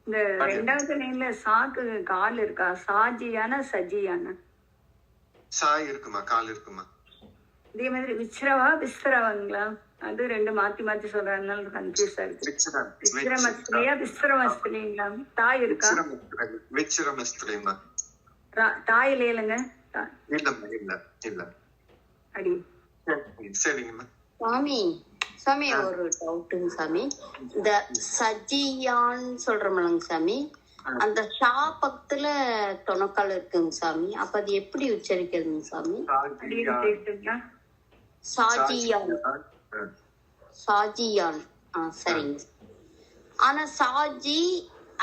இந்த ரெண்டாவது லைன்ல சாக்கு கால் இருக்கா? சாஜியான சஜியான சா இருக்குமா, கால் இருக்குமா? இதே மாதிரி விஸ்ரவா விஸ்ரவங்களா? அது ரெண்டு மாத்தி மாத்தி சொல்றதுனால கன்ஃபியூஸா இருக்கு. விஸ்ரமஸ்தலியா விஸ்ரமஸ்தலிங்களா? தாய் இருக்கா? விஸ்ரமஸ்தலிமா தாய் இல்லைங்க. இல்ல அடி சரிங்கம்மா. சாமி ஒரு டவுட்டுங்க சாமி. இந்த சஜியான்னு சொல்றோம்லங்க சாமி, அந்த ஷா பக்கத்துல தொணக்கால் இருக்குங்க சாமி, அப்ப அது எப்படி உச்சரிக்கிறதுங்க சாமி? சாஜியான். சரிங்க. ஆனா சாஜி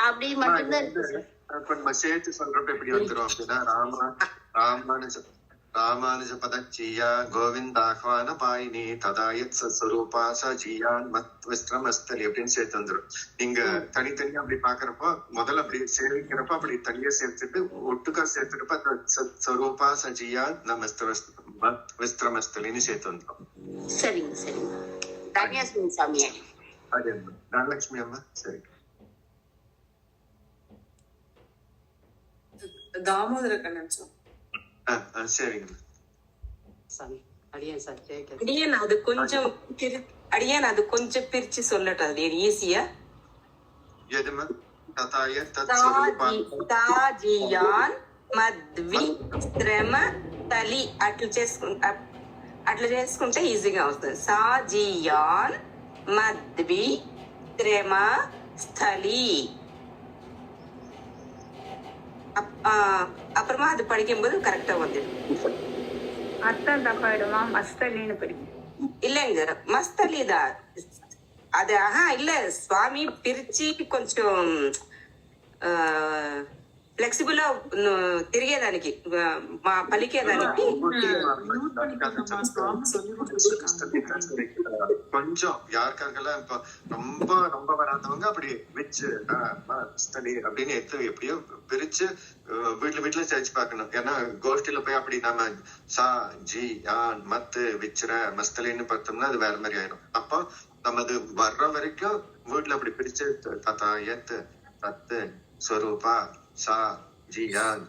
அப்படி மட்டும்தான் இருக்கு. நம்ம சேர்த்து சொல்றப்ப எப்படி வந்துரும் அப்படின்னா ராமானுஜ பதச்சியா கோவிந்தாஹ்வான பாயினி ததாயத் ஸ்வரூபா சஜியான் மத் விஸ்ரமஸ்தலி அப்படின்னு சேர்த்து வந்துரும். நீங்க தனித்தனியா அப்படி பாக்குறப்போ முதல்ல அப்படி சேவிக்கிறப்ப அப்படி தனியா சேர்த்துட்டு ஒட்டுக்கா சேர்த்துட்டப்ப ஸ்வரூபா சஜியான் விஸ்ரமஸ்தலின்னு சேர்த்து வந்துரும். சரிங்க சரிங்க. தன்யாஸ்மி சாமி. அதே தனலட்சுமி அம்மா. சரி. தாமோதர கண்ணன் சார். சரிங்க. அடியேன் அது கொஞ்சம் பிரிச்சு சொல்லட்டும், அது ஈஸியா. తాజియాన్ మద్వి శ్రమ తలి అట్లా చేసుకుంటే ఈజీగా వస్తుంది. సాజియాన్ మద్వి శ్రమ స్థలి. அப்புறமா அது படிக்கும்போது கரெக்டா வந்துடும். அர்த்தம் தப்பாயிடுமா? மஸ்தலின்னு படிக்கும். இல்லைங்க, மஸ்தலி தான் அது. இல்ல சுவாமி பிரிச்சு కొంచెం ఫ్లెక్సిబుల్ తిరిగేదానికి పలికేదానికి கொஞ்சம் யாருக்காகலாம் இப்ப ரொம்ப ரொம்ப வராதவங்க அப்படி வச்சு அப்படின்னு எப்படியோ பிரிச்சு வீட்டுல சேர்த்து பாக்கணும். ஏன்னா கோஷ்டில போய் அப்படி நம்ம சா ஜி யான் மத்து விச்சிர மஸ்தலின்னு பார்த்தோம்னா அது வேற மாதிரி ஆயிடும். அப்போ நம்ம அது வர்ற வரைக்கும் வீட்டுல அப்படி பிரிச்சு தத்தா எத்து தத்து ஸ்வரூபா சா ஜியான்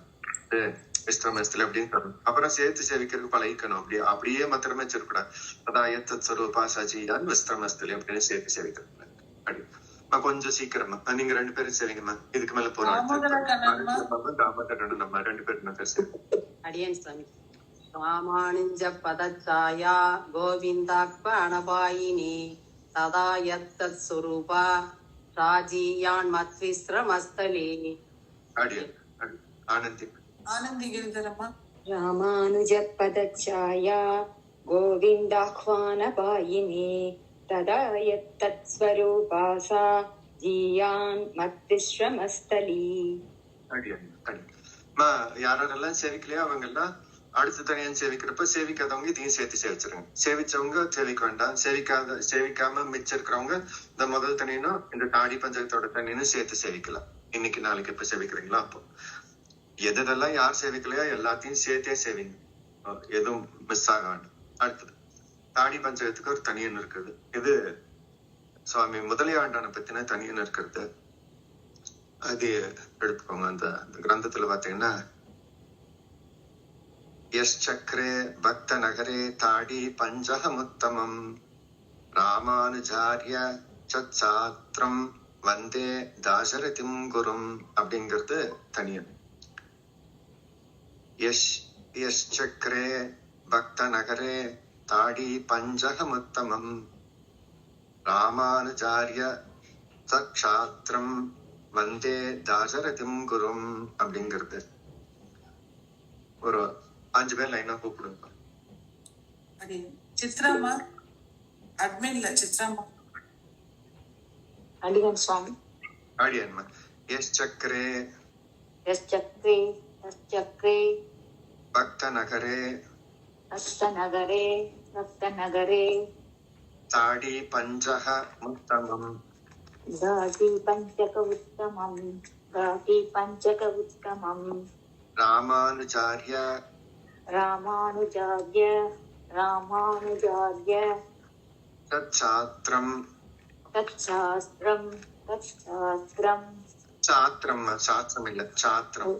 விஸ்ரமஸ்தலி அப்படின்னு சொல்லணும். அப்புறம் சேர்த்து சேவிக்கிறதுக்கு பழகிக்கணும். அப்படியே மாத்திரமே வச்சிருக்கூடாது. அதான் எத்த ஸ்வரூபா சஜியான் விஸ்ரமஸ்தலி அப்படின்னு சேர்த்து சேவிக்கிறது. கொஞ்சம் சீக்கிரமா நீங்க ரெண்டு பேரும் சேவிங்கம்மா. இதுக்கு மேல போறோம். நம்ம ரெண்டு பேரும் அடியன் சாமி. ராமானுஜ பதச்சாயா கோவிந்தாக்பாணபாயினி ததா யத்தத் ஸ்வரூபா ராஜியான் மத்விஸ்ரமஸ்தலி. ஆனந்தி கிரிதரம்மா. ராமானுஜ பதச்சாயா கோவிந்தாஹ்வான பாயினி ததா யத்தத் ஸ்வரூபா சாஜியான் மத்விஸ்ரமஸ்தலி. யாரெல்லாம் சேவிக்கலையோ அவங்க எல்லாம் அடுத்த தனியா சேவிக்கிறப்ப சேவிக்காதவங்க இதையும் சேர்த்து சேவிச்சிருங்க. சேவிச்சவங்க சேவிக்க வேண்டாம். சேவிக்காம மிச்சம் இருக்கிறவங்க இந்த முதல் தனியனும் இந்த தாடி பஞ்சகத்தோட தனியனும் சேர்த்து சேவிக்கலாம். இன்னைக்கு நாளைக்கு எப்ப சேவிக்கிறீங்களோ அப்போ எதெல்லாம் யார் சேவிக்கலையோ எல்லாத்தையும் சேர்த்தே சேவிங்க. எதுவும் மிஸ் ஆக வேண்டாம். அடுத்தது தாடி பஞ்சகத்துக்கு ஒரு தனியன் இருக்குது. இது சுவாமி முதலியாண்டான பத்தின தனியன் இருக்கிறது. அது எடுத்துக்கோங்க. அந்த கிரந்தத்துல பாத்தீங்கன்னா எஸ் சக்கரே பக்த நகரே தாடி பஞ்சகமுத்தமம் ராமானுஜாரிய சச்சாத்திரம் வந்தே தாசரதிம் குரும் அப்படிங்கிறது தனியன். எஸ் சக்கரே பக்த நகரே தாடி பஞ்சகமுத்தமம் ராமானுஜாரிய சச்சாத்திரம் வந்தே தாசரதிம் குரும் அப்படிங்கிறது. ஒரு 5 பேர் லைனா கூப்பிடுங்க. சித்ராமா அட்மின்ல சித்ராமா அடியன் சுவாமி. அடியன்மா. எஸ் சக்கரே எஸ் சக்ரே எஸ் சக்ரே பக்த நகரே பக்த நகரே பக்த நகரே தாடி பஞ்சக முத்தமம் தாடி பஞ்சக உத்தமம் தாடி பஞ்சக உத்தமம் ராமானுஜாரிய ராமானுஜார்ய ராமானுஜார்ய தச்சாத்திரம் தச்சாஸ்திரம் தச்சாஸ்திரம் சாத்திரம் சாத்திரம் இல்ல சாத்திரம்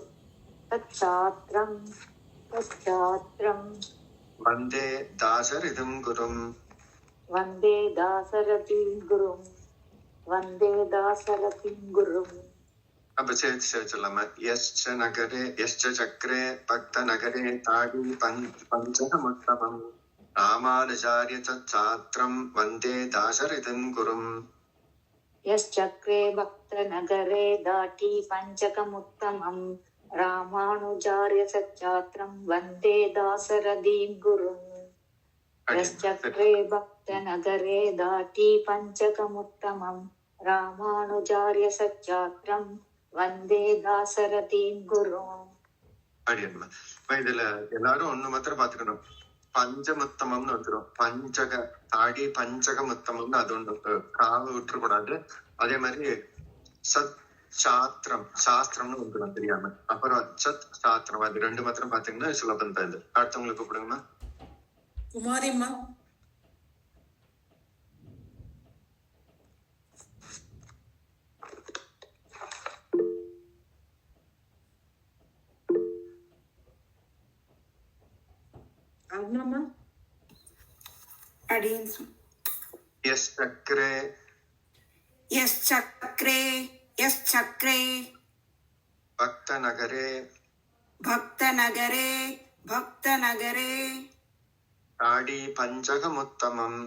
தச்சாஸ்திரம் தச்சாஸ்திரம் வந்தே தாசரதிம் குரும் வந்தே தாசரதிம் குரும் வந்தே தாசரதிம் குரும். அப்ப சேர்த்து சொல்லாம எஸ்ச நகரே எஸ்ச சக்கரே பக்த நகரே தாடி பஞ்சகமுத்தமம் ராமானுஜாரிய சாத்திரம் வந்தே தாசரதிம் குரும். எஸ் சக்ரே பக்த நகரே தாட்டி பஞ்சகமுத்தமம் ராமானுஜாரிய சச்சாத்திரம் வந்தே தாசரதீம் குரும். எஸ் சக்ரே பக்த நகரே தாட்டி பஞ்சகமுத்தமம் ராமானுஜாரிய சச்சாத்திரம் வந்தே தாசரதீம் குரும். அப்படியா? இதுல எல்லாரும் ஒண்ணு மாத்திரம் பாத்துக்கணும். பஞ்சமுத்தமம்னு வந்துடும். பஞ்சக தாடி பஞ்சகமுத்தமம்னு அது ஒண்ணு காவு விட்டுறக்கூடாது. அதே மாதிரி சத் சாஸ்திரம் சாஸ்திரம்னு வந்துடும் தெரியாம. அப்புறம் சத் சாஸ்திரம் அது 2 மாத்திரம் பாத்தீங்கன்னா சுலபம் தான். இது அடுத்தவங்களுக்கு கூப்பிடுங்கம்மா. குமாரிம்மா. அருணம்மா. எஸ் சக்கரே எஸ் சக்கரே எஸ் சக்கரே பக்த நகரே பக்த நகரே பக்த நகரே தாடி பஞ்சகமுத்தமம்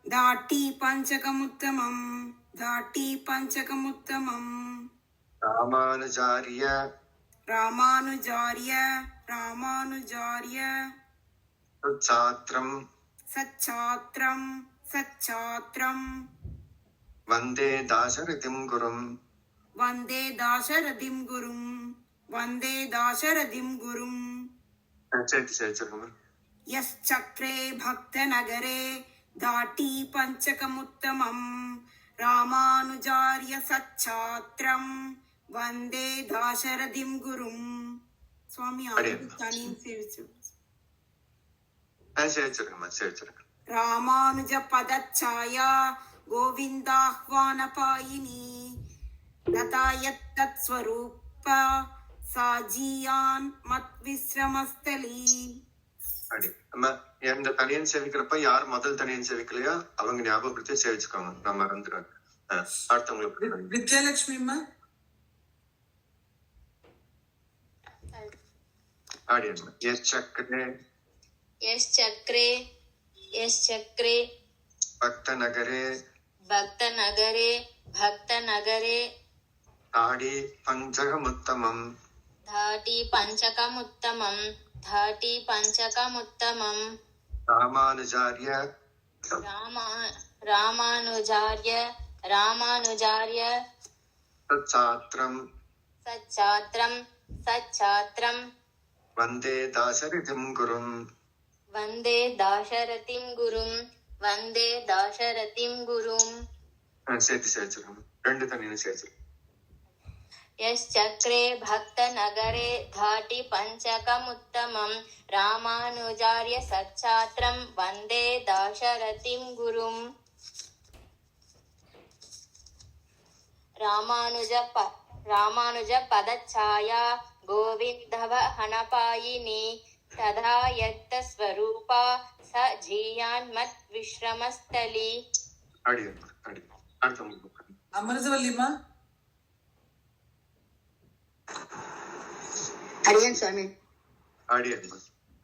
தாட்டி பஞ்சகமுத்தமம் தாட்டி பஞ்சகமுத்தமம் ராமானுஜாரிய ராமானுஜாரிய ராமானுஜாரிய சச்சாத்திரம் சச்சாத்திரம் சச்சாத்திரம் வந்தே தாசரதிம் குரும் வந்தே தாசரதிம் குரும் வந்தே தாசரதிம் குரும். சேர்த்துக்கோங்க. எஸ் சக்கரே பக்த நகரே தாட்டி பஞ்சகமுத்தமம் ராமானுஜாரிய சச்சாத்திரம் வந்தே தாசரதிம் குரும். சுவாமி தனியும் சேவிச்சு சேர்த்துருங்க. ராமானுஜ பதச்சாயா கோவிந்தாஹ்வான பாயினி ததாயத் ஸ்வரூப சாஜியான் மத் விஸ்ரமஸ்தலி. இந்த தனியன் சேவிக்கிறப்ப யார் முதல் தனியன் சேவிக்கலையோ அவங்க ஞாபகப்படுத்தி சேவிச்சுக்கோங்க. நான் மறந்துடுறேன். அடுத்தவங்களுக்கு விஜயலட்சுமிமா. எஸ் சக்கரே எஸ் சக்கரே எஸ் சக்கரே பக்த நகரே பக்த நகரே பக்த நகரே தாடி பஞ்சகமுத்தமம் தாட்டி பஞ்சகமுத்தமம் தாட்டி பஞ்சகமுத்தமம் ராமானுஜாரிய ராமானுஜாரிய ராமானுஜாரிய சச்சாத்திரம் சச்சாத்திரம் சச்சாத்திரம் வந்தே தாசரதிம் குரும் வந்தே தாசரதிம் குரும் வந்தே தாசரதிம் குரும். சேர்த்து சேர்த்துருக்கோம். 2 தனியும் சேர்த்து. यश्चक्रे भक्तनगरे धाटि पञ्चकमुत्तमं रामानुजार्य सच्छात्रं वन्दे दाशरथिं गुरुम् रामानुज पदच्छाया गोविन्दव हनपायिनी तदा यत्तस्वरूपा स जीयान्मत् विश्रमस्थली அமிர்தவல்லிமா அடியன் சுவாமி அடியன்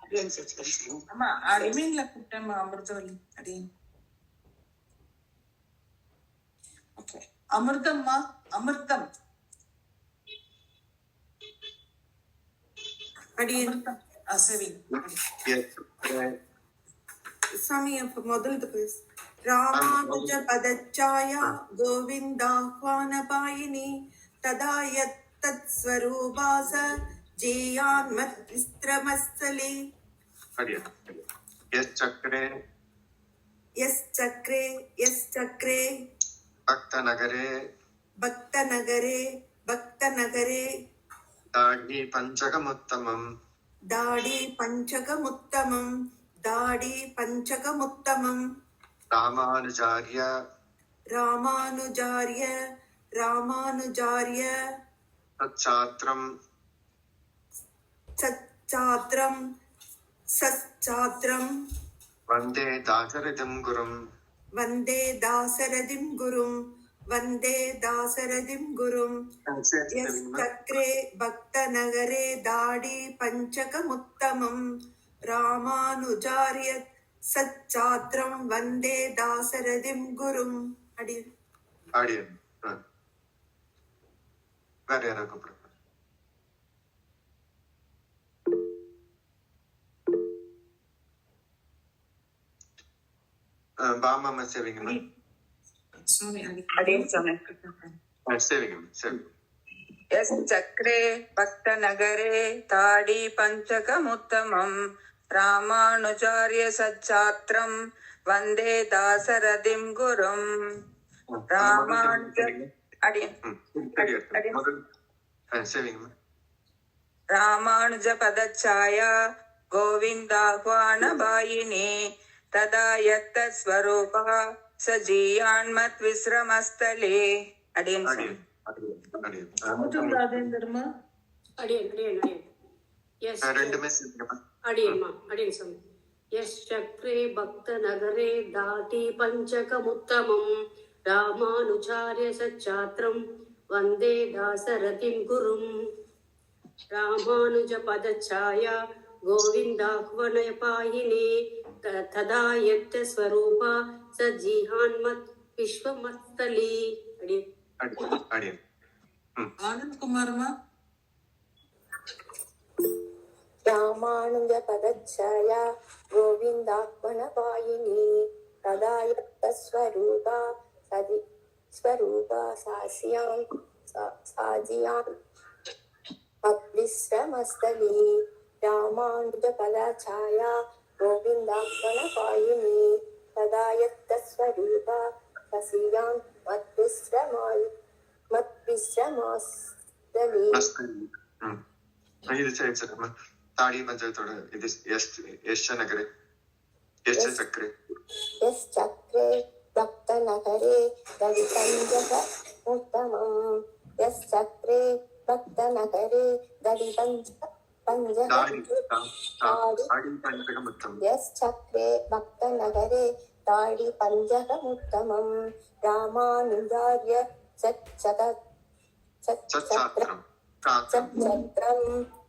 அடியன் சச்சிகன் அம்மா அடிமீன்ல கூப்பிட்டேம்மா அமிர்தவல்லி அடியன். ஓகே அமிர்தம்மா அமிர்தம் அடியன் சரி சாமி அப்ப முதல்து பேசு. ராமானுஜ பதச்சாயா கோவிந்தாஹ்வானபாயினி ததா யத்தத் ஸ்வரூபாச ஜீயான்மத் விஸ்ரமஸ்தலே. எஸ் சக்கரே பக்தநகரே தாடி பஞ்சகமுத்தமம் ராமானுஜார்ய சச்சாத்ரம் வந்தே தாசரதிம் குரும் சக்கரே பக்தநகரே தாடி பஞ்சகமுத்தமம் ராமானுஜார்ய சச்சாத்ரம் வந்தே தாசரதிம் குரும். அடியன் வேற யாரா கூப்பிடுங்க. பாமாமா சேவிங்கம்மா சேவிங்கம்மா. यस् चक्रे भक्तनगरे ताडी पञ्चकमुत्तमं रामानुजार्य सच्छात्रं वन्दे दासरथिं गुरुम्. रामानुज पदच्छाया गोविन्दाह्वानपायिनी तदा यत्तस्वरूपः स जीयान्मत् विश्रमस्थले. अडियन् ராஜேந்திரமா यस् चक्रे भक्तनगरे दाटी पञ्चकमुत्तमं रामानुजार्य सच्छात्रं वन्दे दासरथिं गुरुम्. रामानुज पदच्छाया गोविन्दाह्वानपायिनी तदा यत् स्वरूपा स जीहान्मत् विश्वमस्तली. ஆனந்த் குமார்மா रामानुज पदच्छाया गोविन्दाह्वानपायिनी तदा यत्तस्वरूपा साजियां मद्विश्रमस्थली. रामानुज पदच्छाया गोविन्दाह्वानपायिनी तदा यत्तस्वरूपा साजियां मद्विश्रमस्थली. இது சரி சரி தாடி பஞ்சத்தோட இது எஸ் நகரே எஸ் சக்கரே भक्तनगरे दधि पञ्चकमुत्तमं यस् चक्रे भक्तनगरे दधि यस् चक्रे भक्तनगरे ताडि पञ्चकमुत्तमं रामानुजार्य सच्छात्रं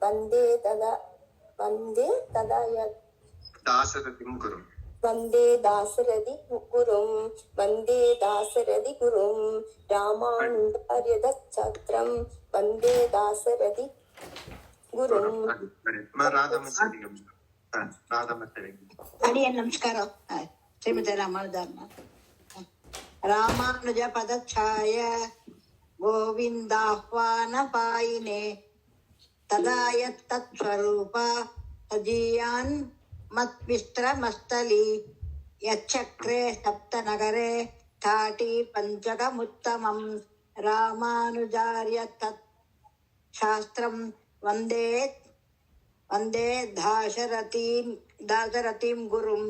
वन्दे तदा दासरथिं गुरुम्. वन्दे दासरथि गुरुं रामानुजार्य सच्छात्रं वन्दे दासरथि गुरुं. அடியன் நமஸ்காரம். ஸ்ரீமதி ராமானுஜார்மா. ராமானுஜ பதச்சாய கோவிந்தாஹ்வானபாயினே तदा यत्तत्स्वरूपा सजीयान् मद्विश्रमस्थली. यच्चक्रे सप्तनगरे थाटी पञ्चकमुत्तमं रामानुजार्य शास्त्रं वन्दे वन्दे दाशरथीं गुरुम्.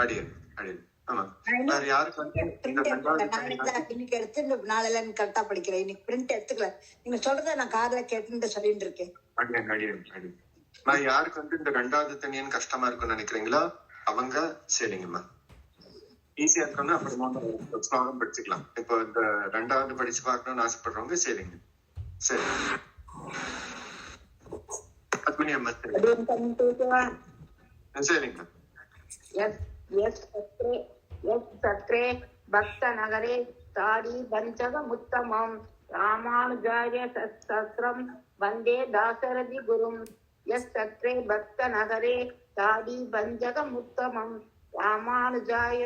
அடியன் அடியன். ஆமா, வேற யாருக்கு வந்து இந்த ரெண்டாவது இன்னைக்கு எடுத்து நாளைல கரெக்டா படிக்கிறேன். இன்னைக்கு பிரிண்ட் எடுத்துக்கல. நீங்க சொல்றத நான் கார்ல கேட்டு சொல்லிட்டு இருக்கேன். அடியன் அடியன் அடியன். நான் யாருக்கு வந்து இந்த ரெண்டாவது தனியன் கஷ்டமா இருக்கும்னு நினைக்கிறீங்களா அவங்க சரிங்கம்மா. ஈஸியா இருக்கணும்னா அப்புறமா ஸ்லோகம் படிச்சுக்கலாம். இப்போ இந்த ரெண்டாவது படிச்சு பார்க்கணும்னு ஆசைப்படுறவங்க சரிங்க. சரி பத்மினி அம்மா சரிங்க. சத்ரே பக்த நகரே தாடி பஞ்சகமுத்தமம் ராமானுஜாரிய சஸ்திரம் வந்தே தாசரதி குரும். எஸ் சத்ரே பக்த நகரே தாடி பஞ்சகமுத்தமம் ராமானுஜாரிய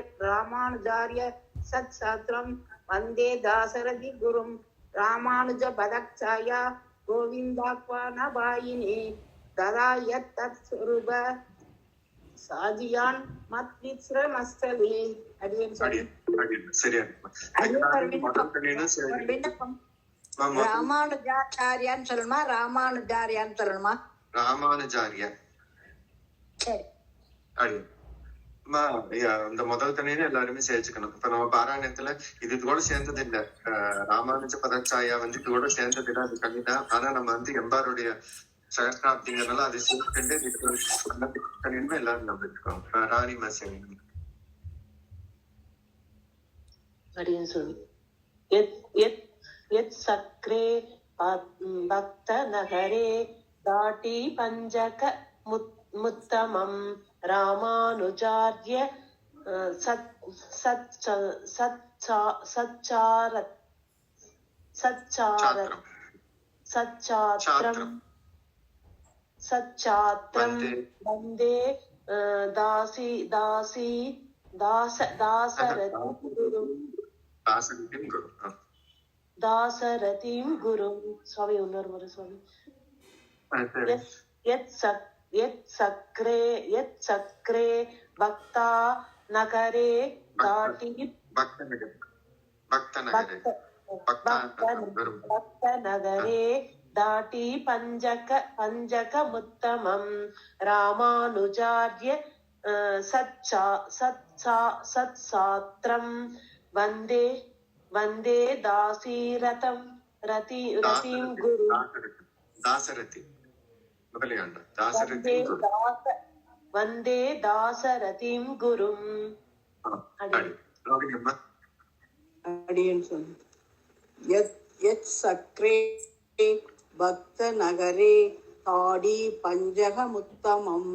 சத்சாஸ்திரம் வந்தே தாசரதி குரும். ராமானுஜ பதக்ஷாயா கோவிந்தாக்வானபாயினி ததா யத் தத் ஸ்வரூப சாதியான் மத்விஸ்ரமஸ்தலே. அடியேன் சொல்லி சரியா ராமானுஜாச்சாரியான்னு சொல்லணுமா ராமானுஜாரியான்னு சொல்லணுமா? ராமானுஜாரியா. சரி இந்த முதல் தனியில எல்லாருமே சேர்த்துக்கணும். இப்ப நம்ம பாராயணத்துல இது கூட சேர்ந்தது இல்ல. ராமானுஜ பதச்சாயா வந்து இது கூட சேர்ந்தது இல்ல, அது கண்டிதான். ஆனா நம்ம வந்து எம்பாருடைய சகஸ்ரா அப்படிங்கறதுனால அது சேர்த்துட்டு எல்லாரும் நம்ம இருக்கோம். ராணி மாசனி அடியன் சொல்லி சக்ரே பக்த நகரே தாட்டி பஞ்சக முத்தமம் ராமானுஜார்ய சச்சாத்ரம் வந்தே தாசரதிம் குரும். சுவாமி இன்னொரு முறை சுவாமி. यत् सक्रे भक्ता नगरे दाटी भक्तनगरे दाटी पञ्जकमुत्तमं रामानुजार्य सत्सात्रं वन्दे दासीरथं रतिं गुरु. दासरथि वन्दे दासरथिं गुरुम्. அடியேன் சொல்லு. யத் சக்ரே பக்த நகரே தாடி பஞ்சகமுத்தமம்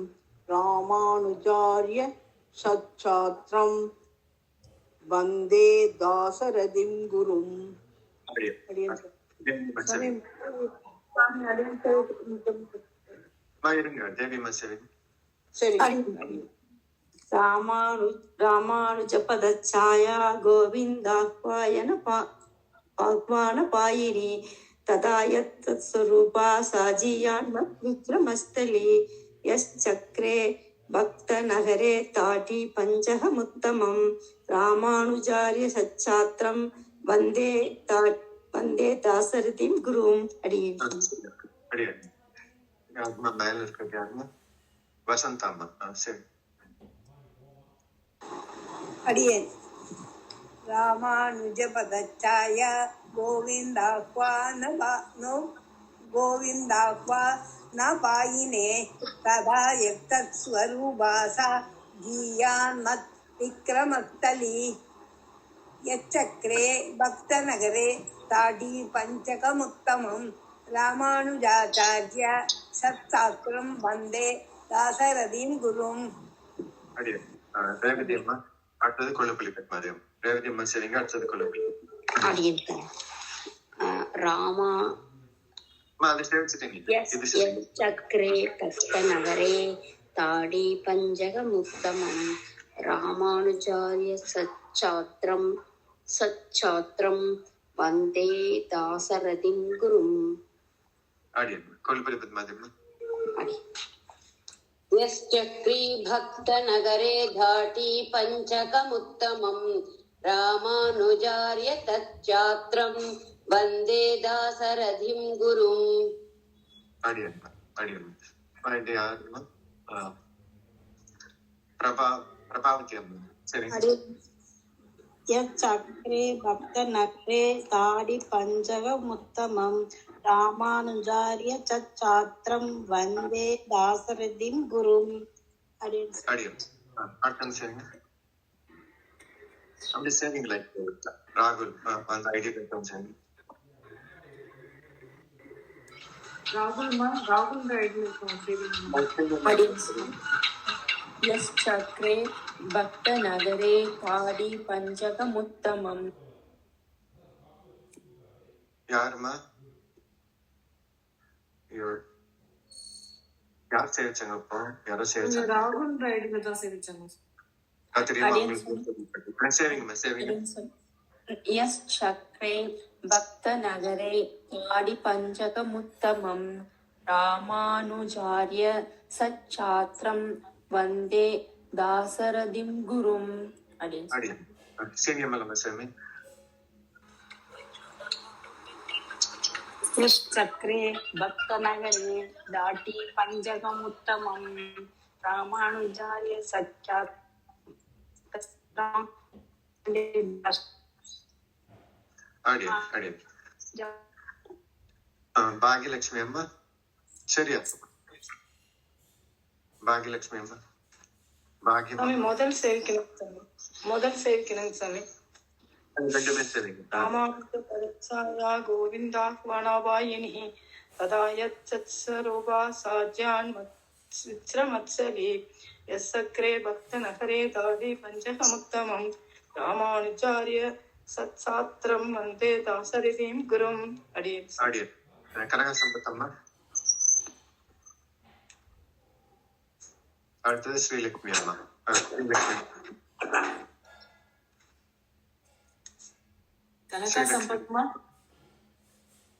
ராமானுஜாரிய சச்சாத்ரம் வந்தே தாசரதிம் குரும். அடியேன் ராமானுஜ பதச்சாயா கோவிந்தாக்வானபாயினி ததா யத் ஸ்வரூபா சாஜியான் மத்விக்ரமஸ்தலே. யஸ் சக்ரே பக்த நகரே தாட்டி பஞ்சகமுத்தமம் ராமானுஜாரிய சச்சாத்ரம் வந்தே தாசரதிம் குரும். அடியேன் மேல இருக்கிறது யாருன்னா வசந்தாமா. சரி அடியேன் ராமானுஜ பதச்சாய கோவிந்தாக்வானபாயினே ததா யத் ஸ்வரூபாசா ஜீயான் மத் விக்ரமஸ்தலி. யச்சக்ரே பக்த நகரே தாடி பஞ்சகமுத்தமம் ராமானுஜாச்சாரிய சத்சாஸ்திரம் வந்தே தாசரதிம் குரும். ரேவதி அம்மா அடுத்தது கொள்ளுப்பள்ளி பத்மாதேவம். ரேவதி அம்மா சரிங்க. அடுத்தது கொள்ளுப்பள்ளி ராமா சக்ரே கஸ்த நகரே தாடி பஞ்சகமுத்தமம் ராமானுஜாரிய சச்சாத்ரம் வந்தே தாசரதிம் குரும். கொள்ளுப்பள்ளி பத்மாதேவம். यश्चक्री भक्तनगरे धाटी पञ्चकमुत्तमं रामानुजार्य तच्चात्रं वन्दे दासरथिं गुरुम्. அடியன்மா யாருமா? பிரபாவதி அம்மா. சரிங்க. சக்கரே பக்த நகரே தாடி பஞ்சகமுத்தமம் ராமானுஜாரிய சச்சாத்திரம் வந்தே தாசரதிம் குரும். அடியன். அடுத்த சரிங்க. அப்படி சரிங்களா? ராகுல் அந்த ஐடியா கேட்டோம். சரி चक्रे भक्त नगरे पाडी पंचकमुत्तमम्. யாருமா? யார் சேவிச்சாங்க? இப்போ யாரோ சேவிச்சாங்க. ராகுல் ரைடுல தான் சேவிச்சாங்க. यस् चक्रे भक्त नगरे पाडी पंचकमुत्तमम् रामानुजार्य सच्चात्रं वंदे दासरथिं गुरुम्. चक्रे भक्त नगरे दाटी पंचकमुत्तमं रामानुजार्य सच्चात्रं ಭಾಗ್ಯಲಕ್ಷ್ಮಿ ಅಮ್ಮ. ಸರಿ ಅಪ್ಪ. ಭಾಗ್ಯಲಕ್ಷ್ಮಿ ಅಮ್ಮ. சாமி முதல் சேவிக்கணும் சாமி. ராமானுஜ பதச்சாயா கோவிந்தாஹ்வானாபாயினி ததாயத்சத்ஸ்வரூபா சாஜ்யான் விச்ரமத்சலி யஸ்ஸக்ரே பக்த நகரே தாடி பஞ்சகமுத்தமம் ராமானுஜாரிய சத்சாத்திரம் வந்தே தாசரதிம் குரும். அடியே கனக சம்பத்தம்மா. அடுத்தது ஸ்ரீலக்ஷ்மி அம்மா.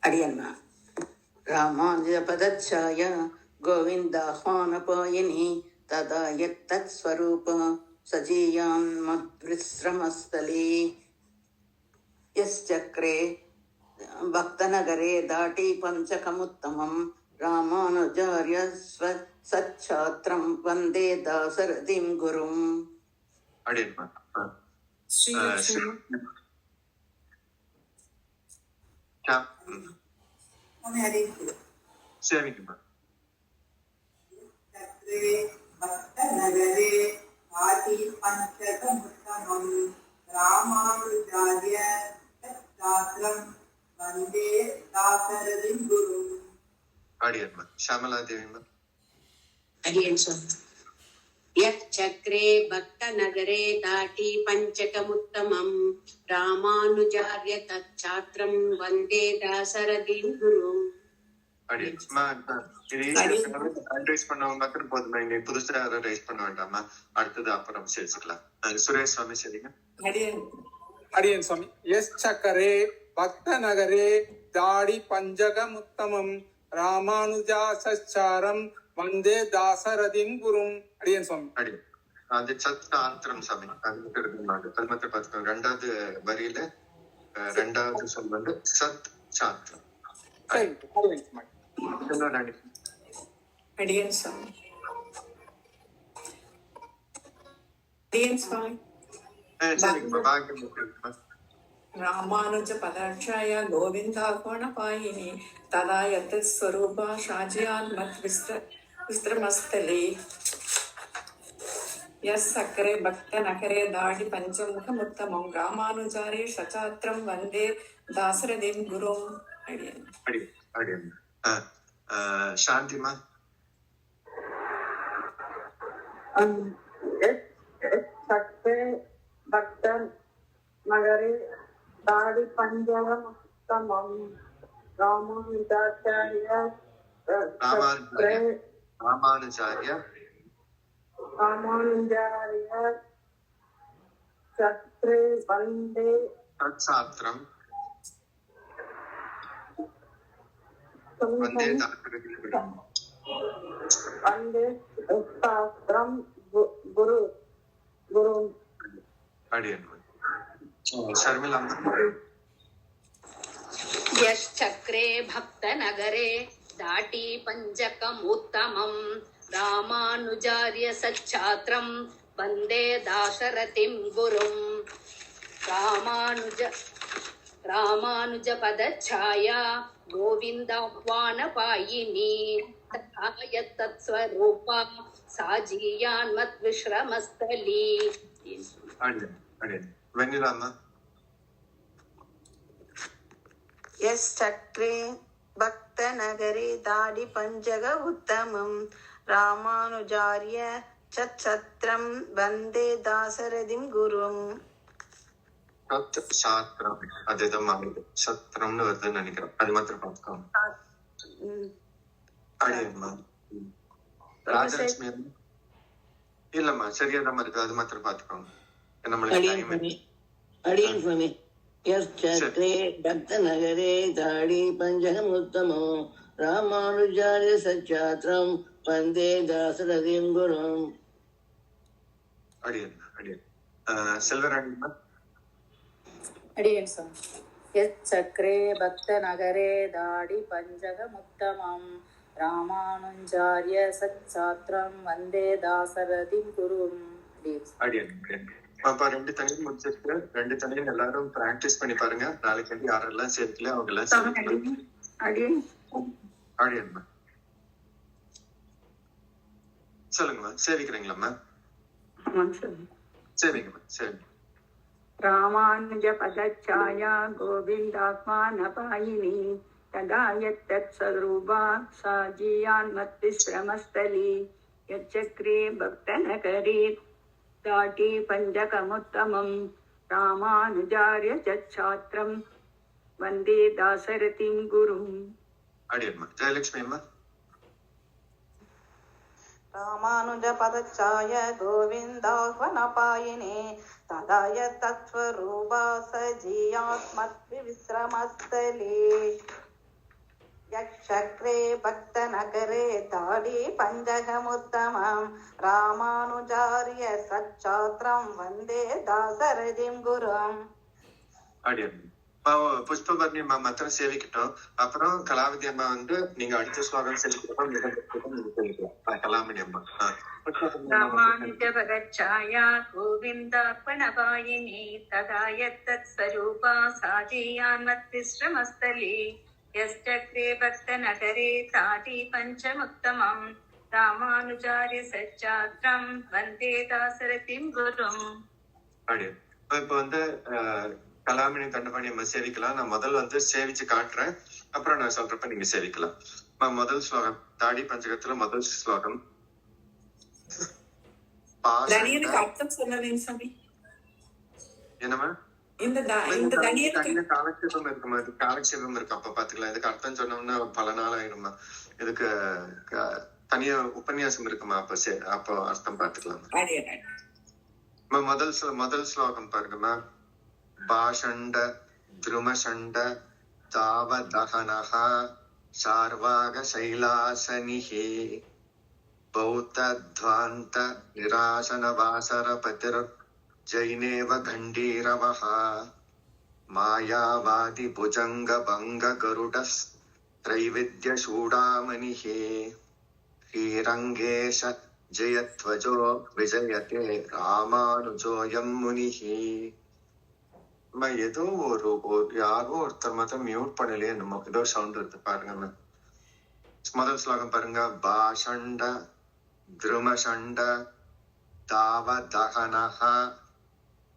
அடியன்மா. ராமானுஜ பதச்சாய கோவிந்தாஹ்வானபாயினி ததா யத்தத் ஸ்வரூப சஜீயான் மத்விஸ்ரமஸ்தலே யஸ்சக்ரே பக்தநகரே தாட்டி பஞ்சகமுத்தமம் ராமானுஜார்ய சச்சாத்திரம் வந்தே தாசரதிம் குரும். அடியன்மா. சரிங்கம்மா. நகரே ஆதி பஞ்சகமுத்தமம் ராமானுஜார்ய சச்சாத்திரம் வந்தே தாசரதிம் குரும். அடியன்மா. ஷாமலா தேவிமா. यच्चक्रे भक्तनगरे दाटी पञ्चकमुत्तमम् रामानुजार्य तच्चात्रं वन्दे दासरथिं गुरुम्. ரைஸ் பண்ணவங்க போதுமா? இன்னைக்கு புதுசா யாரும் ரைஸ் பண்ண வேண்டாமா? அடுத்தது அப்புறம் சேர்த்துக்கலாம். சுரேஷ் சுவாமி. சரிங்க. அடியன் சுவாமி. எஸ் சக்கரே பக்த நகரே தாடி பஞ்சகமுத்தமம் ராமானுஜா சச்சாரம் வந்தே தாசரதிம் குரும். அடியன் சுவாமி. அது சத்தாந்திரம் சாமி. அது மட்டும் பார்த்துக்கோங்க. ரெண்டாவது வரியில ரெண்டாவது சொல் வந்து சத் சாத்திரம். அடியன் சுவாமி. ராமானுஜ பதாட்சாய கோவிந்தாஹ்வானபாயினி ததா யத்தத் ஸ்வரூபா ஷாஜியான் மத் விஸ்ரமஸ்தலே யஸ்ஸக்ரே பக்த நகரே தாடி பஞ்சமுகமுத்தமம் ராமானுஜாரே சச்சாத்திரம் வந்தே தாசரதிம் குரும். சாந்திமா. பக்த நகரே தாடி பஞ்சகமுத்தமம் ராமானுஜாச்சாரிய சத்ரே வந்தே தத்சாத்திரம் வந்தே சாஸ்திரம் குரு குரு. शर्मिला. यश्चक्रे भक्तनगरे दाटी पञ्चकम् उत्तमम् रामानुजार्य सच्छात्रं वन्दे दाशरथिं गुरुं रामानुजपदच्छाया गोविन्दाह्वानपायिनी तथाय तत्स्वरूपा साजीयान्मद्विश्रमस्थली வெண்ணிலாமா यश्चक्रे भक्तनगरे दाडि पञ्चग उत्तमं रामानुजार्य चच्छत्रं वन्दे दासरथिं गुरुं சாத்திரம் அதுதான் மாறுது சத்திரம்னு வருதுன்னு நினைக்கிறேன் அது மாத்திரம் பார்த்துக்கோங்க அடியன்மா ராஜலட்சுமி இல்லம்மா சரியாதாம இருக்கு அது மாத்திரம் பார்த்துக்கோங்க நம்மளுக்கு அடியன் சுவாமி यश्चक्रे भक्तनगरे दाडि पञ्चकमुत्तमो रामानुजार्य सच्छात्रं वन्दे दासरथिं गुरुं அடியன் செல்வராணிமா अडियन् स्वामी यच्चक्रे भक्तनगरे दाडि पञ्चकमुत्तमं रामानुजार्य सच्छात्रं वन्दे दासरथिं गुरुं அடியன் அப்ப 2 தனியும் முடிச்சிருக்கு 2 தனியும் எல்லாரும் பிராக்டிஸ் பண்ணி பாருங்க நாளைக்கு யாரெல்லாம் சேர்க்கல அவங்க எல்லாம் அடியன்மா சொல்லுங்கம்மா சேவிக்கிறீங்களாம்மா சேவிங்கம்மா சரி ராமானுஜ பதச்சாயா கோவிந்தாத்மானபாயினி तदा यत्तत्स्वरूपा साजीयान्मत्विश्रमस्थली यच्चक्रे भक्तनकरे दाटी पञ्चकमुत्तमं रामानुजार्य चच्छात्रं वन्दे दासरथिं गुरुं அடியம்மா ஜெயலட்சுமி அம்மா रामानुज पदच्छाय गोविन्दाह्वनपायिने तदा यत्तत्स्वरूपा सजीयात्मद्विश्रमस्थले यक्षक्रे भक्तनगरे दाडि पञ्चकमुत्तमं रामानुजार्य सच्छात्रं वन्दे दासरथिं गुरुं அடியம்மா புஷ்பபர்ணி அம்மா மாத்திரம் சேவிக்கிட்டோம் அப்புறம் கலாவதி அம்மா நீங்க அடுத்த ஸ்லோகம் செலுத்திக்கலாம் கலாமணி அம்மா रामानुज पदच्छाया गोविन्दार्पणपायिनी तदा यत्तत्स्वरूपा साजीयान्मत्विश्रमस्थले यश्चक्रे भक्तनगरे दाटी पञ्चमुत्तमं रामानुजार्य सच्छात्रं वन्दे दासरथिं गुरुं அடியம் இப்ப கலாமணி தண்டபாணி அம்மா சேவிக்கலாம் நான் முதல்ல சேவிச்சு காட்டுறேன் அப்புறம் நான் சொல்றப்ப நீங்க சேவிக்கலாம் முதல் ஸ்லோகம் தாடி பஞ்சகத்துல முதல் ஸ்லோகம் அர்த்தம் சொல்லலைங்க சாமி என்னமா காலட்சேபம் இருக்குமா காலட்சேபம் இருக்கு அப்ப பாத்துக்கலாம் இதுக்கு அர்த்தம் சொன்னோம்னா பல நாள் ஆயிடுமா இதுக்கு தனியா உபன்யாசம் இருக்குமா அப்போ அர்த்தம் பாத்துக்கலாம் முதல் ஸ்லோகம் பாருங்கம்மா பாஷண்ட த்ருமஷண்ட தாவதஹனஹ சார்வாக சைலாசனிஹி பௌத்தத்வாந்த நிராசன வாசர பதிர் ஜைனேவ கண்டீரவஹ மாயாவாதி புஜங்க பங்க கருடஸ் த்ரைவித்ய சூடாமணிஹி ஸ்ரீரங்கேஷ ஜெயத்வஜோ விஜயதே ராமானுஜோயம் முனிஹி ஏதோ யாரோ ஒருத்தர் மாத்திரம் மியூட் பண்ணலையே நம்ம ஏதோ சவுண்ட் இருக்கு பாருங்க முதல் ஸ்லோகம் பாருங்க பாஷண்ட த்ருமஷண்ட தாவதஹனஹ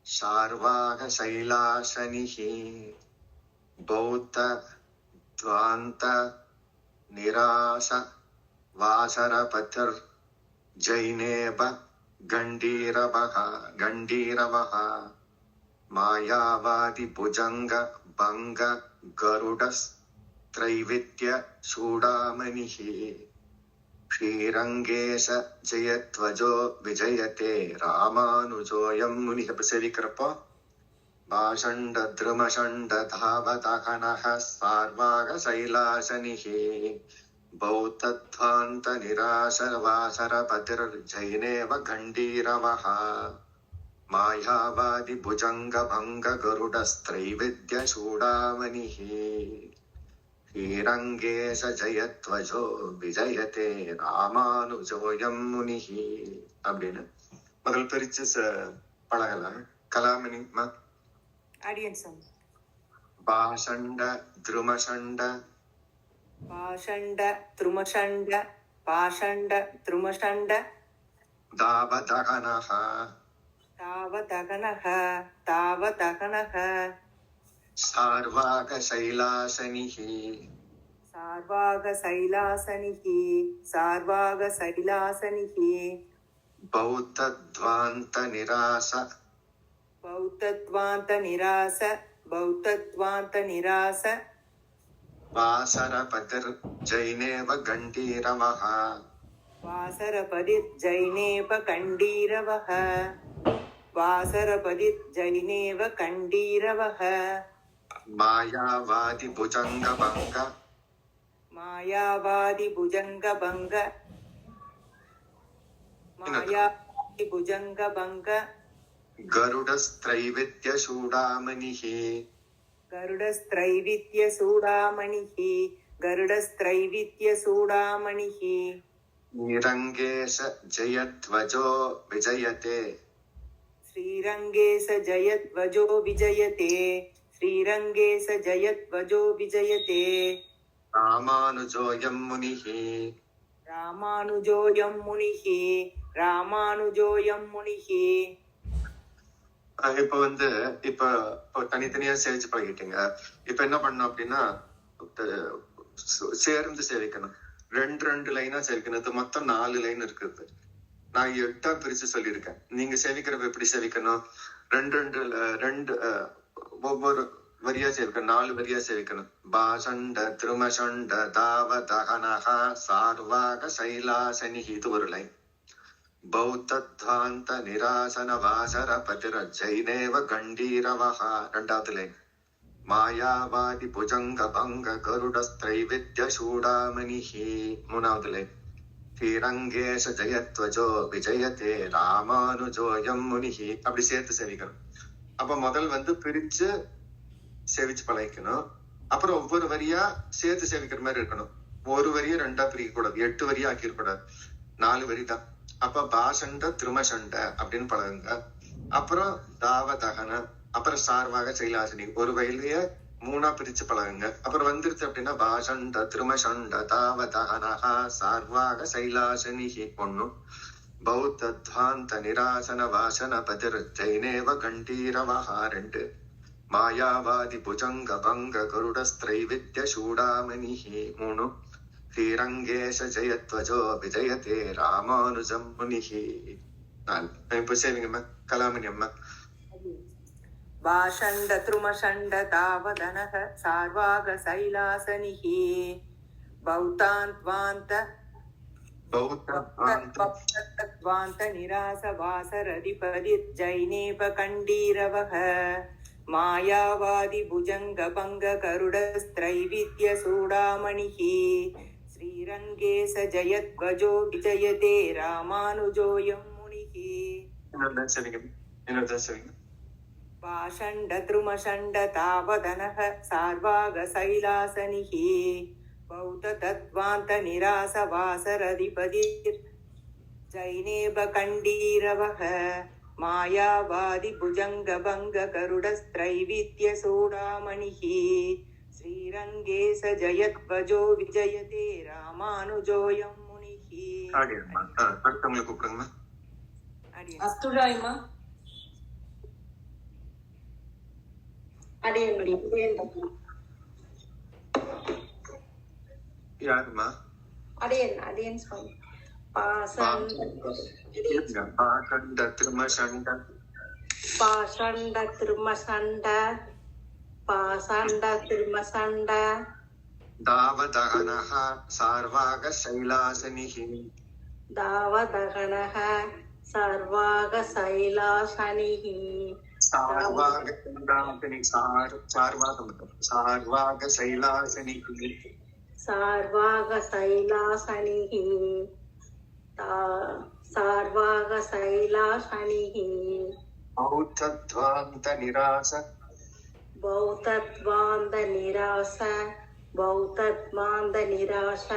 சார்வாக சைலாசனிஹி பௌத்த துவாந்த நிராச வாசரபதிர் ஜைனேப கண்டீரவஹ மாயாவாதி புஜங்க பங்க கருடஸ் த்ரைவித்ய சூடாமணிஹி ஸ்ரீரங்கேஷ ஜெயத்வஜோ விஜயதே ராமானுஜோயம் முனிஹ சேவிக்கிறப்போ பாஷண்ட த்ருமஷண்ட தாவதஹனஹ சார்வாக சைலாசனிஹி பௌத்தத்வாந்த நிராசர வாசர பதிர் ஜைனேவ கண்டீரவஹ மாயாவாதி புஜங்க பங்க கருடஸ்திரைவித்ய சூடாமணிஹி ஸ்ரீரங்கேஷ ஜெயத்வஜோ விஜயதே ராமானுஜோயம் முனிஹி அப்படின்னு முதல் பிரிச்சு பழகலாம். கலாமணி அடியன் சாமி. பாஷண்ட திருமஷண்ட பாஷண்ட திருமஷண்ட பாஷண்ட திருமஷண்ட தாவதகனஹ தாவதகனஹ தாவதகனஹ சார்வாக சைலாசனிஹி சார்வாக சைலாசனிஹி சார்வாக சைலாசனிஹி பௌத்தத்வாந்த நிராச பௌத்தத்வாந்த நிராச பௌத்தத்வாந்த நிராச வாசரபதிர் ஜைனேவ கண்டீரவஹ வாசரபதிர் ஜைனேவ கண்டீரவஹ வாசரபதிர் ஜைனேவ கண்டீரவஹ மாயாவாதி புஜங்கபங்க மாயாவாதி புஜங்கபங்க மாயாவாதி புஜங்கபங்க கருடஸ்திரைவித்ய சூடாமணிஹி கருடஸ்திரைவித்ய சூடாமணிஹி கருடஸ்திரைவித்ய சூடாமணிஹி நிரங்கேஷ ஜெயத்வஜோ விஜயதே ஸ்ரீரங்கேச ஜயத்வஜோ விஜயதே ஸ்ரீரங்கேச ஜயத்வஜோ விஜயதே ராமானுஜோயம் முனிஹி ராமானுஜோயம் முனிஹி ராமானுஜோயம் முனிஹி. இப்ப இப்ப தனித்தனியா சேவிச்சு பழகிட்டீங்க. இப்ப என்ன பண்ணணும் அப்படின்னா சேர்ந்து சேவிக்கணும். ரெண்டு லைனா சேவிக்கணும். இது மொத்தம் 4 லைன் இருக்குது. நான் 8 பிரிச்சு சொல்லியிருக்கேன். நீங்க சேவிக்கிறப்ப எப்படி சேவிக்கணும்? ரெண்டு ஒவ்வொரு வரியா சேவிக்கணும். 4 வரியா சேவிக்கணும். பாஷண்ட திருமஷண்ட தாவதகனஹ சார்வாக சைலாசனிஹி இது ஒரு லைன். பௌத்தத்வாந்த நிராசன வாசர பதிர ஜைனேவ கண்டீரவஹ 2வது லைன். மாயாவாதி புஜங்க பங்க கருடஸ்திரைவித்ய சூடாமணிஹி 3வது லைன். ஸ்ரீரங்கேஷ ஜெயத்வஜோ விஜயதே ராமானுஜோயம் முனிஹி அப்படி சேர்த்து சேவிக்கணும். அப்ப முதல் பிரிச்சு சேவிச்சு பழகிக்கணும். அப்புறம் ஒவ்வொரு வரியா சேர்த்து சேவிக்கிற மாதிரி இருக்கணும். ஒரு வரியை 2ஆ பிரிக்க கூடாது. 8 வரியா ஆக்கிருக்கூடாது. 4 வரி தான். அப்ப பாஷண்ட திருமஷண்ட அப்படின்னு பழகுங்க. அப்புறம் தாவதகன அப்புறம் சார்வாக சைலாசனி ஒரு வயலைய 3ஆ பிரிச்சு பழகுங்க. அப்புறம் வந்துருச்சு அப்படின்னா பாஷண்ட திருமஷண்ட தாவதகனஹ சார்வாக சைலாசனிஹி 1 பௌத்தத்வாந்த நிராசன வாசன பதிர் ஜைனேவ கண்டீரவஹ 2 மாயாவாதி புஜங்க பங்க கருடஸ்திரைவித்ய சூடாமணிஹி 3 ஸ்ரீரங்கேஷ ஜெயத்வஜோ விஜயதே ராமானுஜம் முனிஹி 4. இப்ப சேவிங்கம்மா கலாமணி அம்மா. பாஷண்ட திருமஷண்ட தாவதனஹ சார்வாக சைலாசனிஹி பௌத்தாந்த்வாந்த பௌத்தத்வாந்த நிராச வாசரதிபதிர் ஜைனேப கண்டீரவஹ மாயாவாதி புஜங்க பங்க கருடஸ்திரைவித்ய சூடாமணிஹி ஸ்ரீரங்கேச ஜயத்வஜோ விஜயதே ராமானுஜோயம் முனிஹி. பாஷண்ட திருமஷண்ட தாவதனஹ சார்வாக சைலாசனிஹி பௌத்தத்வாந்த நிராச வாசரதிபதிர் ஜைனேப கண்டீரவஹ மாயாவாதி புஜங்க பங்க கருடஸ்திரைவித்ய சூடாமணிஹி ஸ்ரீரங்கேச ஜயத்வஜோ விஜயதே ராமானுஜோயம் முனிஹி. கூப்பிடுங்க. அஸ்துராய்மா யாருமா? அடியன் சுவாமி. பாஷண்ட திருமஷண்ட பாஷண்ட திருமஷண்ட பாஷண்ட திருமஷண்ட தாவதகனஹ சார்வாக சைலாசனிஹி தாவதகனஹ சர்வாக சைலாசனிஹி சார்வாக சைலாசனிஹி சார்வாக சைலாசனிஹி சார்வாக சைலாசனிஹி பௌத்தத்வாந்த நிராச பௌத்தத்வாந்த நிராச பௌத்தத்மாந்த நிராச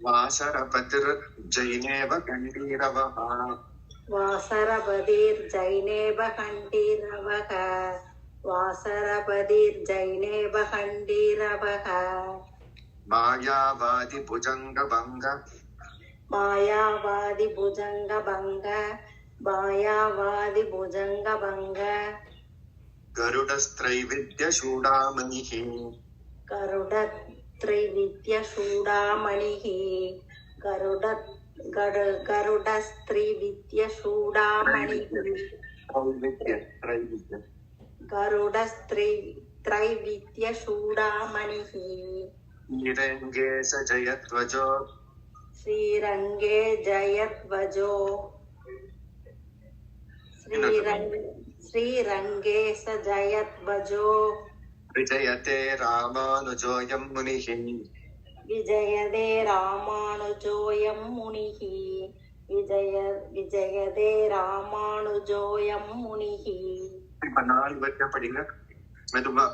வாசரபதிர் ஜைனேவ கண்டீரவஹ வாசரபதிர்ஜைனேப கண்டீரவக வாசரபதிர்ஜைனேப கண்டீரவக மாயாவாதி புஜங்க பங்க மாயாவாதி புஜங்க பங்க மாயாவாதி புஜங்க பங்க கருடஸ்திரைவித்ய சூடாமணிஹி கருடத்ரிவித்ய சூடாமணிஹி கருடஸ்திரிவித்ய சூடாமணிஹி கருடஸ்திரைவித்ய சூடாமணிஹி ஸ்ரீரங்கே ஜயத்வஜோ ஸ்ரீரங்கே ஜயத்வஜோ ஸ்ரீரங்கே ஜயத்வஜோ விஜயதே ராமானுஜோயம் முனிஹி விஜயதே ராமானுஜோயம் முனிஹி விஜயதே ராமானுஜோயம் முனிஹி. இப்ப 4 வரியா படிங்க, மெதுவா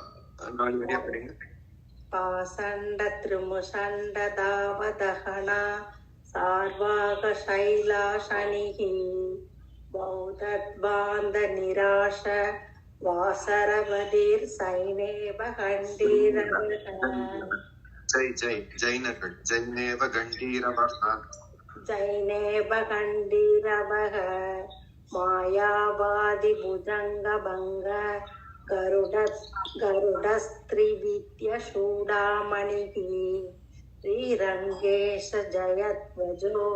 4 வரியா படிங்க. பாசண்ட திரிமுஷண்ட தாவதஹன சார்வாக சைலாசனிஹி பௌதத்வாந்த நிராஷ வாசரவதிர் சைனேவ கண்டீரவக ஜெய் ஜெய் ஜெயினர்கள் ஜெயினேவ கண்டீரவஹ ஜைனேப கண்டீரவக மாயாவாதி புஜங்க பங்க கருடஸ்திரிவித்ய சூடாமணிஹி ஸ்ரீரங்கேஷ ஜயத்வஜோ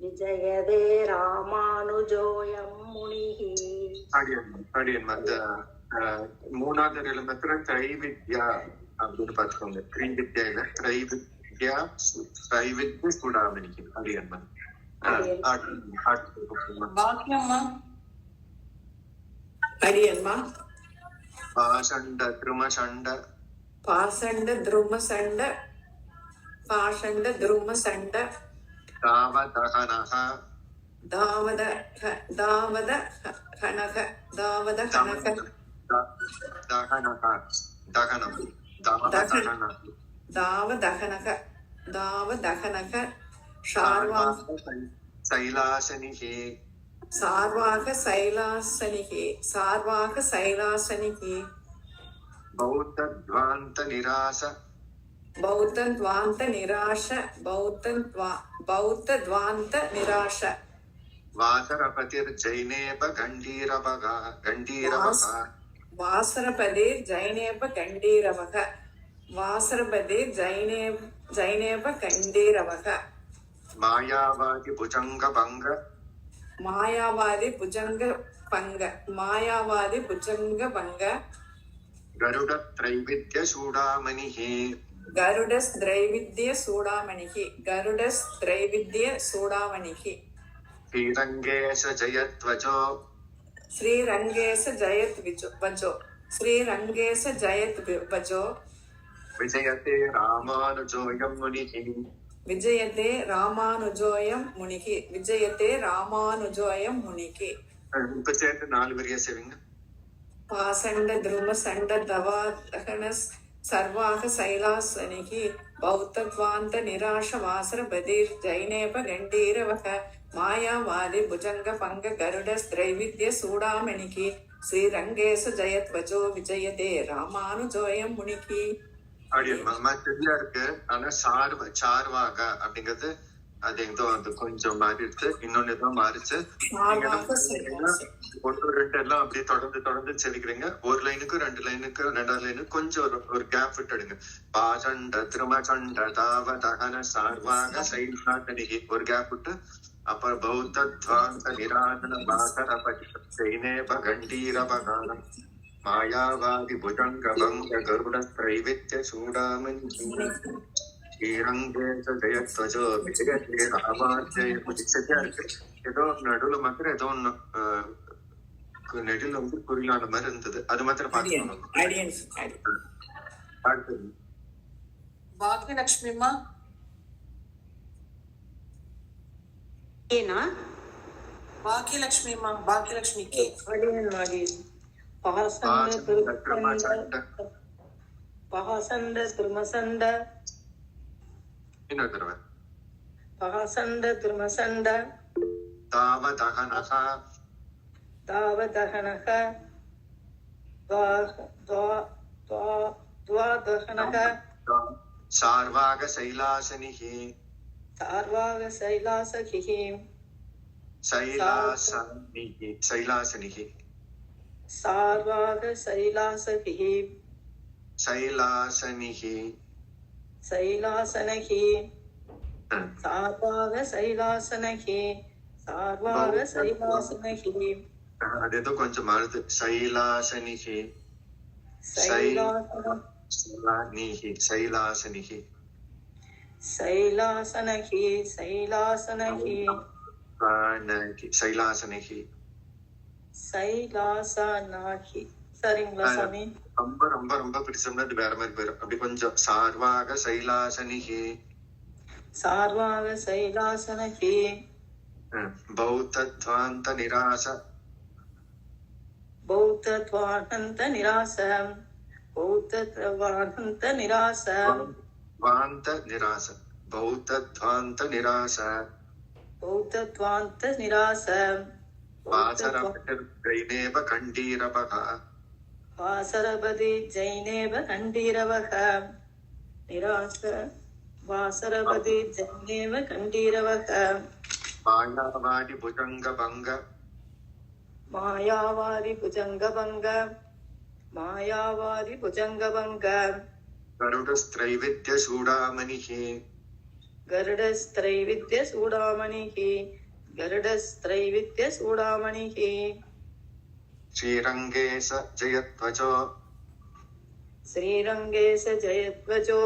விஜயதே ராமானுஜோயம் முனிஹி. அடியன் அந்த 3வது எலிமெண்ட்ல திரைவித்யா அப்படின்னு பார்த்துக்கோங்க. திரைவித்யா இல்ல திரைவித்யா சூடாமணிஹி. அடியன் பாக்கியம்மா அடியன்மா பாஷண்ட திருமசண்ட பாசண்ட துருமசண்ட பாஷண்ட துருமசண்ட தாவதஹனஹ தாவத கனக தாவத கனக தஹனஹ தஹனம் தாவதஹனஹ தாவதகனக சார்வாக சைலாசனிஹி சார்வாக சைலாசனிஹி பௌத்தத்வாந்த நிராச பௌத்தத்வாந்த நிராஷ வாசரபதிர் ஜைனேப கண்டீரவக வாசரபதிர் ஜைனேப கண்டீரவக மாயாவாதி புஜங்க பங்க கருடத்ரைவித்ய சூடாமணிஹி ஸ்ரீரங்கேஷ ஜயத்வஜோ விஜயதே ராமானுஜோயம் முனிஹி. இப்ப சேர்த்து 4 வரியா செய்வீங்க. பாசண்ட துருமசண்ட தவாதகன சர்வாக சைலாசனிகி பௌத்தத்வாந்த நிராஷ வாசரபதிர் ஜைனேப கண்டீரவக மாயாவாதி புஜங்க பங்க கருடஸ்திரைவித்ய சூடாமணிகி ஸ்ரீரங்கேச ஜயத்வஜோ விஜயதே ராமானுஜோயம் முனிகி. சரியா இருக்கு. ஆனா சார்வாக அப்படிங்கிறது அது எங்கோ அது கொஞ்சம் மாறிடுச்சு, இன்னொன்னு ஏதோ மாறிச்சு. 1 2 எல்லாம் அப்படியே தொடர்ந்து செவிக்கிறீங்க. ஒரு லைனுக்கு 2 லைனுக்கு 2வது லைனுக்கு கொஞ்சம் ஒரு கேப் விட்டுடுங்க. பாசண்ட திருமசண்ட தாவதஹன சார்வாக சைலாசனிஹி ஒரு கேப் விட்டு அப்புறம் பௌத்தத்வாந்த நிராசன வாசரபதி ஜைனேப கண்டீரவகானம் மாயாவாதி புஜங்க பங்க கருடத்ரைவித்ய சூடாமணிஹி ஸ்ரீரங்கேஷ ஜயத்வஜோ விஜயதே ராமானுஜோயம். சரியா இருக்கு. ஏதோ நடுவுல மாத்திரம் ஏதோ ஒண்ணு நெடில குறிலான மாதிரி இருந்தது. அது மாத்திரம் பாக்கணும். பாக்கியலட்சுமிமா ஏனா பாக்கியலட்சுமிமா பாக்கியலட்சுமிக்கு பாசண்ட துர்மசண்ட இன்னொரு தடவை. பாசண்ட துர்மசண்ட தாவதகனக தாவதகனக துவாதகனக சார்வாக சைலாசனிகி சார்வாக சைலாசகிஹி சைலாசனிகி சைலாசனிகி சார்வாக சைலாசகிஹி சைலாசனிகி சைலாசனகி சார்வாக சைலாசனகி சார்வாக சைலாசனகி அது ஏதோ கொஞ்சம் மாறுது. சைலாசனிகி சைலாசனிகி சைலாசனிகி சைலாசனகி சைலாசனகி சைலாசனிகி சைலாசனாகி. சரிங்களா சாமி? ரொம்ப ரொம்ப ரொம்ப பிடிச்சோம்னா அது வேற மாதிரி போயிடும். அப்படி கொஞ்சம் சார்வாக சைலாசனிகி சார்வாக சைலாசனகி பௌத்தத்வாந்த நிராச பௌத்தத்வானந்த நிராச பௌத்தத்வானந்த நிராச வாந்த நிராச பௌத்தத்வாந்த நிராச பௌத்தத்வாந்த நிராச வாசரபதிர்ஜைனேவ கண்டீரபக வாசரபதி ஜைனேவ கண்டீரவக நிராச வாசரபதி ஜைனேவ கண்டீரவக மாயாவாதி புஜங்க பங்க மாயாவாதி புஜங்கபங்க மாயாவாதி புஜங்கபங்க கருடஸ்திரைவித்ய சூடாமணிஹி கருடஸ்திரைவித்ய சூடாமணிஹி கருடஸ்திரைவித்ய சூடாமணிஹி ஸ்ரீரங்கேச ஜயத்வஜோ ஸ்ரீரங்கேச ஜயத்வஜோ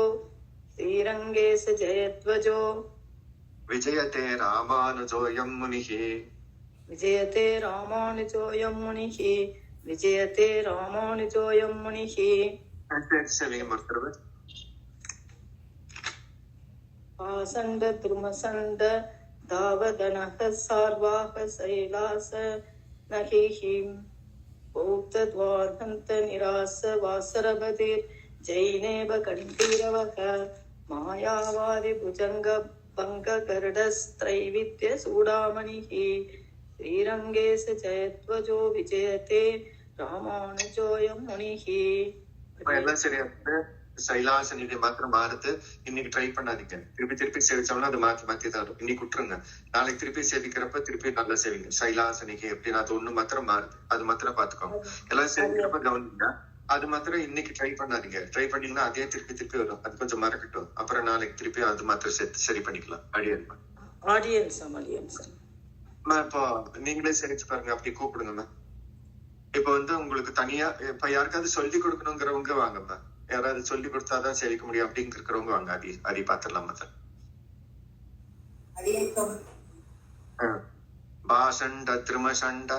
ஸ்ரீரங்கேச ஜயத்வஜோ விஜயதே ராமானுஜோயம் முனிஹி விஜயதே ராமானுஜோயம் முனிஹி விஜயதே ராமானுஜோயம் முனிஹி பாசண்ட துர்மசண்ட தாவதனக சார்வாக சைலாச நகிஹி பௌத்தத்வாதந்த நிராச வாசரபதிர் ஜைனேவ கண்டீரவக மாயாவாதி புஜங்க பங்க கருடஸ்திரைவித்ய சூடாமணிஹி ஸ்ரீரங்கேச ஜயத்வஜோ விஜயதே ராமானுஜோயம் முனிஹி. எல்லாம் சரியா சைலாசனிதை மாத்திரம் மாறுது. இன்னைக்கு ட்ரை பண்ணாதீங்க. திருப்பி திருப்பி சேவிச்சோம்னா அது மாத்தி மாத்தி தான் வரும். இன்னைக்கு விட்டுருங்க. நாளைக்கு திருப்பி சேவிக்கிறப்ப திருப்பி நல்லா சேவிங்க. சைலாசனிகை எப்படின்னா அது ஒண்ணு மாத்திரம் மாறுது. அது மாத்திரம் பாத்துக்கோங்க. எல்லாம் சேவிக்கிறப்ப கவனிங்க. அது மாத்திரம் இன்னைக்கு ட்ரை பண்ணாதீங்க. ட்ரை பண்ணீங்கன்னா அதே திருப்பி திருப்பி வரும். அது கொஞ்சம் மறக்கட்டும். அப்புறம் நாளைக்கு திருப்பி அது மாத்திரம் சேர்த்து சரி பண்ணிக்கலாம். ஆடியன்ஸ் இப்போ நீங்களே சேவிச்சு பாருங்க. அப்படி கூப்பிடுங்கம்மா. இப்ப உங்களுக்கு தனியா இப்ப யாருக்காவது சொல்லி கொடுக்கணுங்கிறவங்க வாங்கம்மா. யாராவது சொல்லி கொடுத்தாதான் சேவிக்க முடியும் அப்படிங்க இருக்கிறவங்க வாங்க. அதி பாத்திரலாம் பாசண்ட திருமசண்ட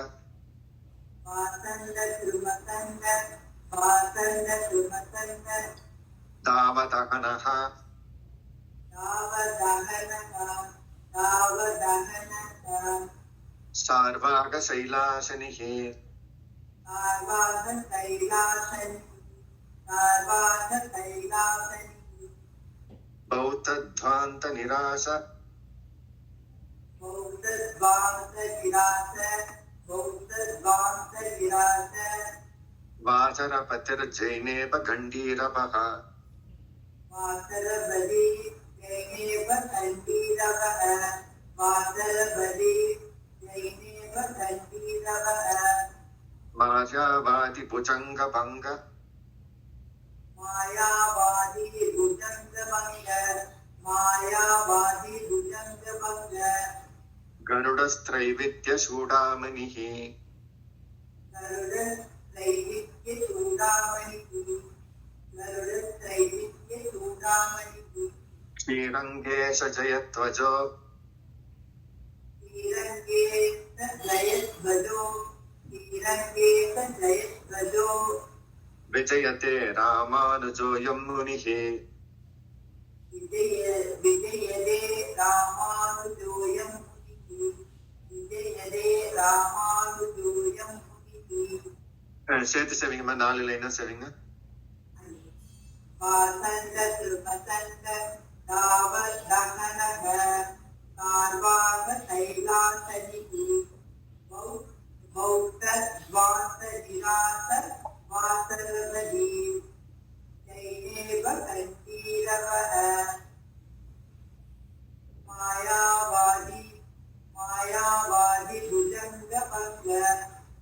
தாவதகனஹ சார்வாக சைலாசனிஹி பௌத்தத்வாந்த நிராச வாசரபதிர்ஜைனேவ கண்டீரபக மாயாவாதி புஜங்க பங்க கருடஸ்திரைவித்ய சூடாமணிஹி ஸ்ரீரங்கேச ஜயத்வஜோ விஜயதே ராமானுஜோயம் முனிஹி சேர்த்து சேவிங்கம்மா. 4 லைனா சேவிங்க. பாசண்ட திருபசண்ட தாவதகனக சார்வாக தைலாசனிகி பௌத்த துவாச விராச வாசரவதி ஜெயேவ கண்டீரவஹ மாயாவாதி புஜங்க பங்க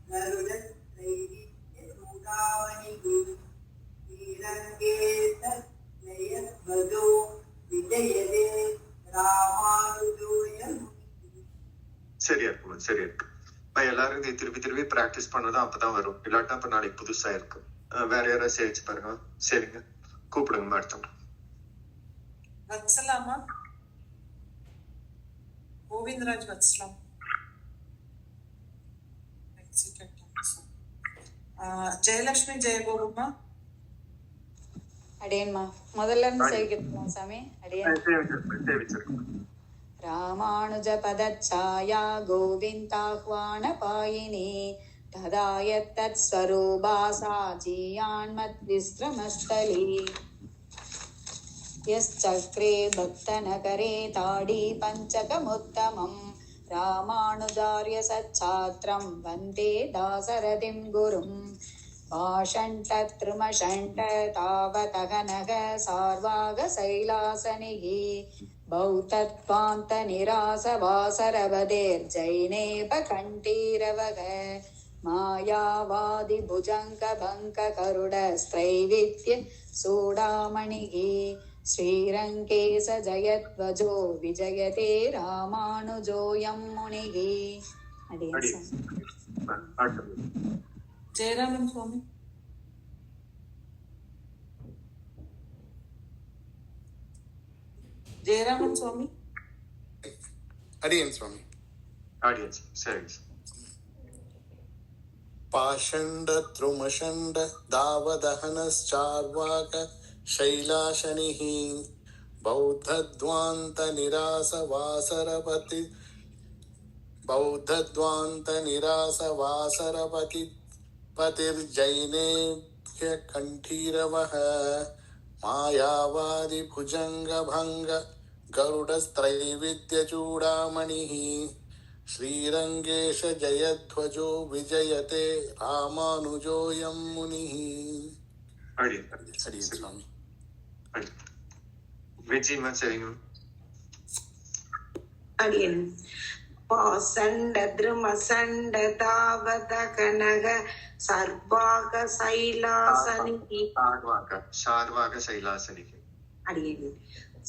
கருட தைரித்ய சூடாமணிகி ஸ்ரீரங்கேச ஜெயத்வஜோ விஜயதே ராமானுஜோயம். சரியா இருக்கும், சரியா இருக்கு. எல்லாரும் இதை திருப்பி திருப்பி பிராக்டிஸ் பண்ணதான் அப்பதான் வரும். இல்லாட்டா இப்ப நாளைக்கு புதுசா இருக்கு. வேற யாராவது சேவிச்சு பாருங்க. சரிங்க, கூப்பிடுங்க அடுத்தவங்க. வத்சலாமா, கோவிந்தராஜ் வத்சலாம். ஜெயலட்சுமி ஜெயகோபுமா. அடேன்மா முதல்ல இருந்து சேவிக்கணுமா சாமி? அடேன். ராமானுஜ பதச்சாயா கோவிந்தாஹ்வான பாயினி ததாயத்தத் ஸ்வரூபா சாஜியான்மத் விஸ்ரமஸ்தலி யஸ்சக்ரே பக்தநகரே தாடி பஞ்சகமுத்தமம் ராமானுஜார்ய சச்சாத்ரம் வந்தே தாசரதிம் குரும் பாஷண்டத்ருமஷண்ட தாவதகனக சார்வாக சைலாசனிகி பௌத்தத்வாந்த நிராச வாசரவதேர் ஜைனேப கண்டீரவக மாயாவாதி புஜங்க பங்க கருட ஸ்தைவித்ய சூடாமணிகி ஸ்ரீரங்கேச ஜயத்வஜோ விஜயதே ராமானுஜோயம் முனிகி. ஜெயராமன் சுவாமி. ஜெயராமன் சுவாமி. அடியன் சுவாமி. ஆடியன்ஸ் சரி. பாஷண்ட த்ருமஷண்ட தாவதஹனச்சார்வாக शैलाशनिः बौद्धध्वान्त निरास वासरपति पतिर्जैनेभ्य कंठीरवः मायावादि भुजंग भंग गरुडस्त्रैविद्य चूडामणिः श्रीरंगेश जयध्वजो विजयते रामानुजोऽयं मुनिः. स्वामी விஜயமா சரிங்க. அடியன். பாசண்ட திருமசண்ட தாவதகனக சர்வாக சைலாசனிகி. சார்வாக சைலாசனிகி. அடியன்.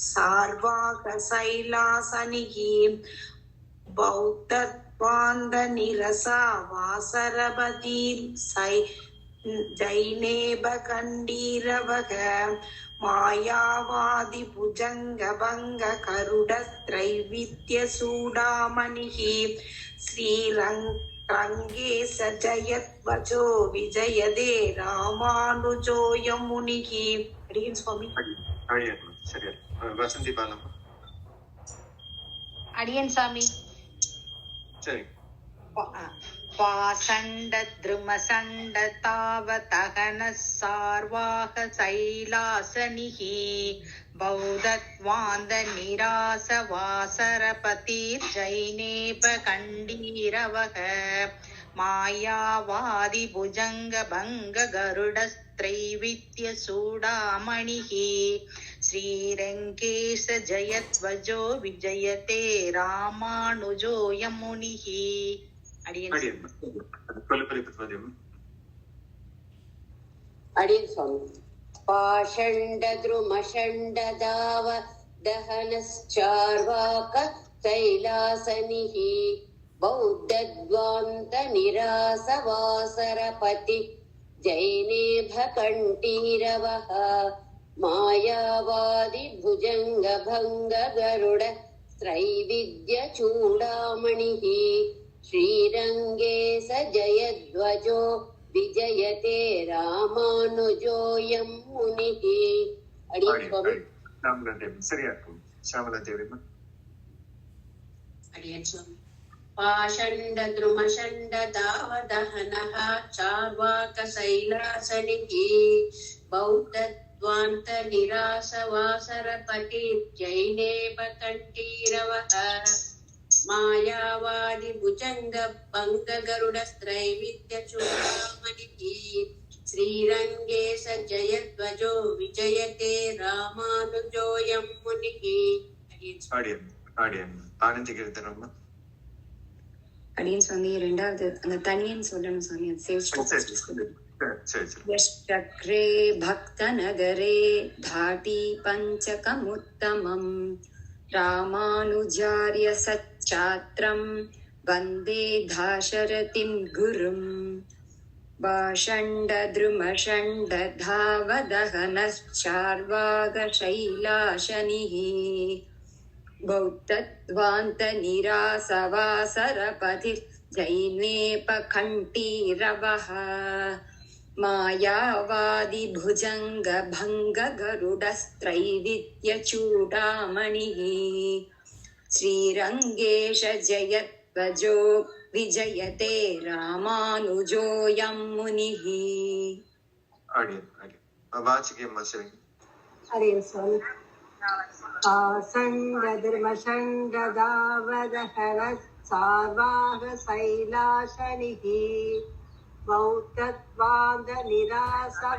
சார்வாக சைலாசனிகி பௌத்தத்வாந்த நிரசா வாசரபதீர் சை ஜைனேப கண்டீரவக மாயாவாதி புஜங்க பங்க கருட த்ரைவித்ய சூடாமணிஹி ஸ்ரீரங்கேச ஜயத்வஜோ விஜயதே ராமானுஜோயம் முனிஹி. அடியன் சுவாமி. சரி. வசந்தி பாலம். அடியன் சாமி. சரி. பாசண்ட த்ருமசண்ட தாவதகன சார்வாக சைலாசனிஹி பௌத்தத்வாந்த நிராச வாசரபதீர் ஜைனேப கண்டீரவக மாயாவாதி புஜங்க பங்க கருடஸ்த்ரைவித்ய சூடாமணிஹி ஸ்ரீரங்கேச ஜயத்வஜோ விஜயதே ராமானுஜோயம் முனிஹி. அடியன் சுவாமி. பாஷண்ட த்ருமஷண்ட தாவ தஹனச்சார்வாக சைலாசனிஹி பௌத்தத்வாந்த நிராச வாசரபதி ஜைனேப கண்டீரவஹ மாயாவாதி புஜங்க பங்க கருட ஸ்ரைவித்ய சூடாமணிஹி ஸ்ரீரங்கேச ஜயத்வஜோ விஜயதே ராமானுஜோயம் முனிஹி. சரியா இருக்கும். ஷாமலா தேவி. அடியன் சுவாமி. பாஷண்ட த்ருமஷண்ட தாவதஹனஹ சார்வாக சைலாசனிஹி பௌத்த बौद्धद्वान्त निरासवासरपतिर्जैनेव कण्ठीरवः मायावादि भुजङ्ग भङ्ग गरुडस्त्रैविध्यचूडामणिः श्रीरङ्गे स जयध्वजो विजयते रामानुजोऽयं मुनिः. ஆனந்தி கீர்த்தனம். அடியன் சுவாமி ரெண்டாவது அந்த தனியன் சொல்லணும் சுவாமி. சக்ரே பக்த நகரே தாட்டி பஞ்சகமுத்தமம் ராமானுஜார்ய சச்சாத்ரம் வந்தே தாசரதிம் குரும் பாஷண்ட த்ருமஷண்ட தாவதஹனச்சார்வாக சைலாசனிஹி பௌத்தத்வாந்த நிராசவாசரபதிர் ஜைனேபகண்டீரவஹ மாயாவாதி புஜங்க பங்க கருடஸ்த்ரைவித்யசூடாமணிः ஸ்ரீரங்கேஷ ஜயத்வஜோ விஜயதே ராமானுஜோயம் முனிः. ஹரேன் சுவாமி. சார்வாக சைலாசனிகி பௌத்தத்வாந்த நிராசவாசரபதிர்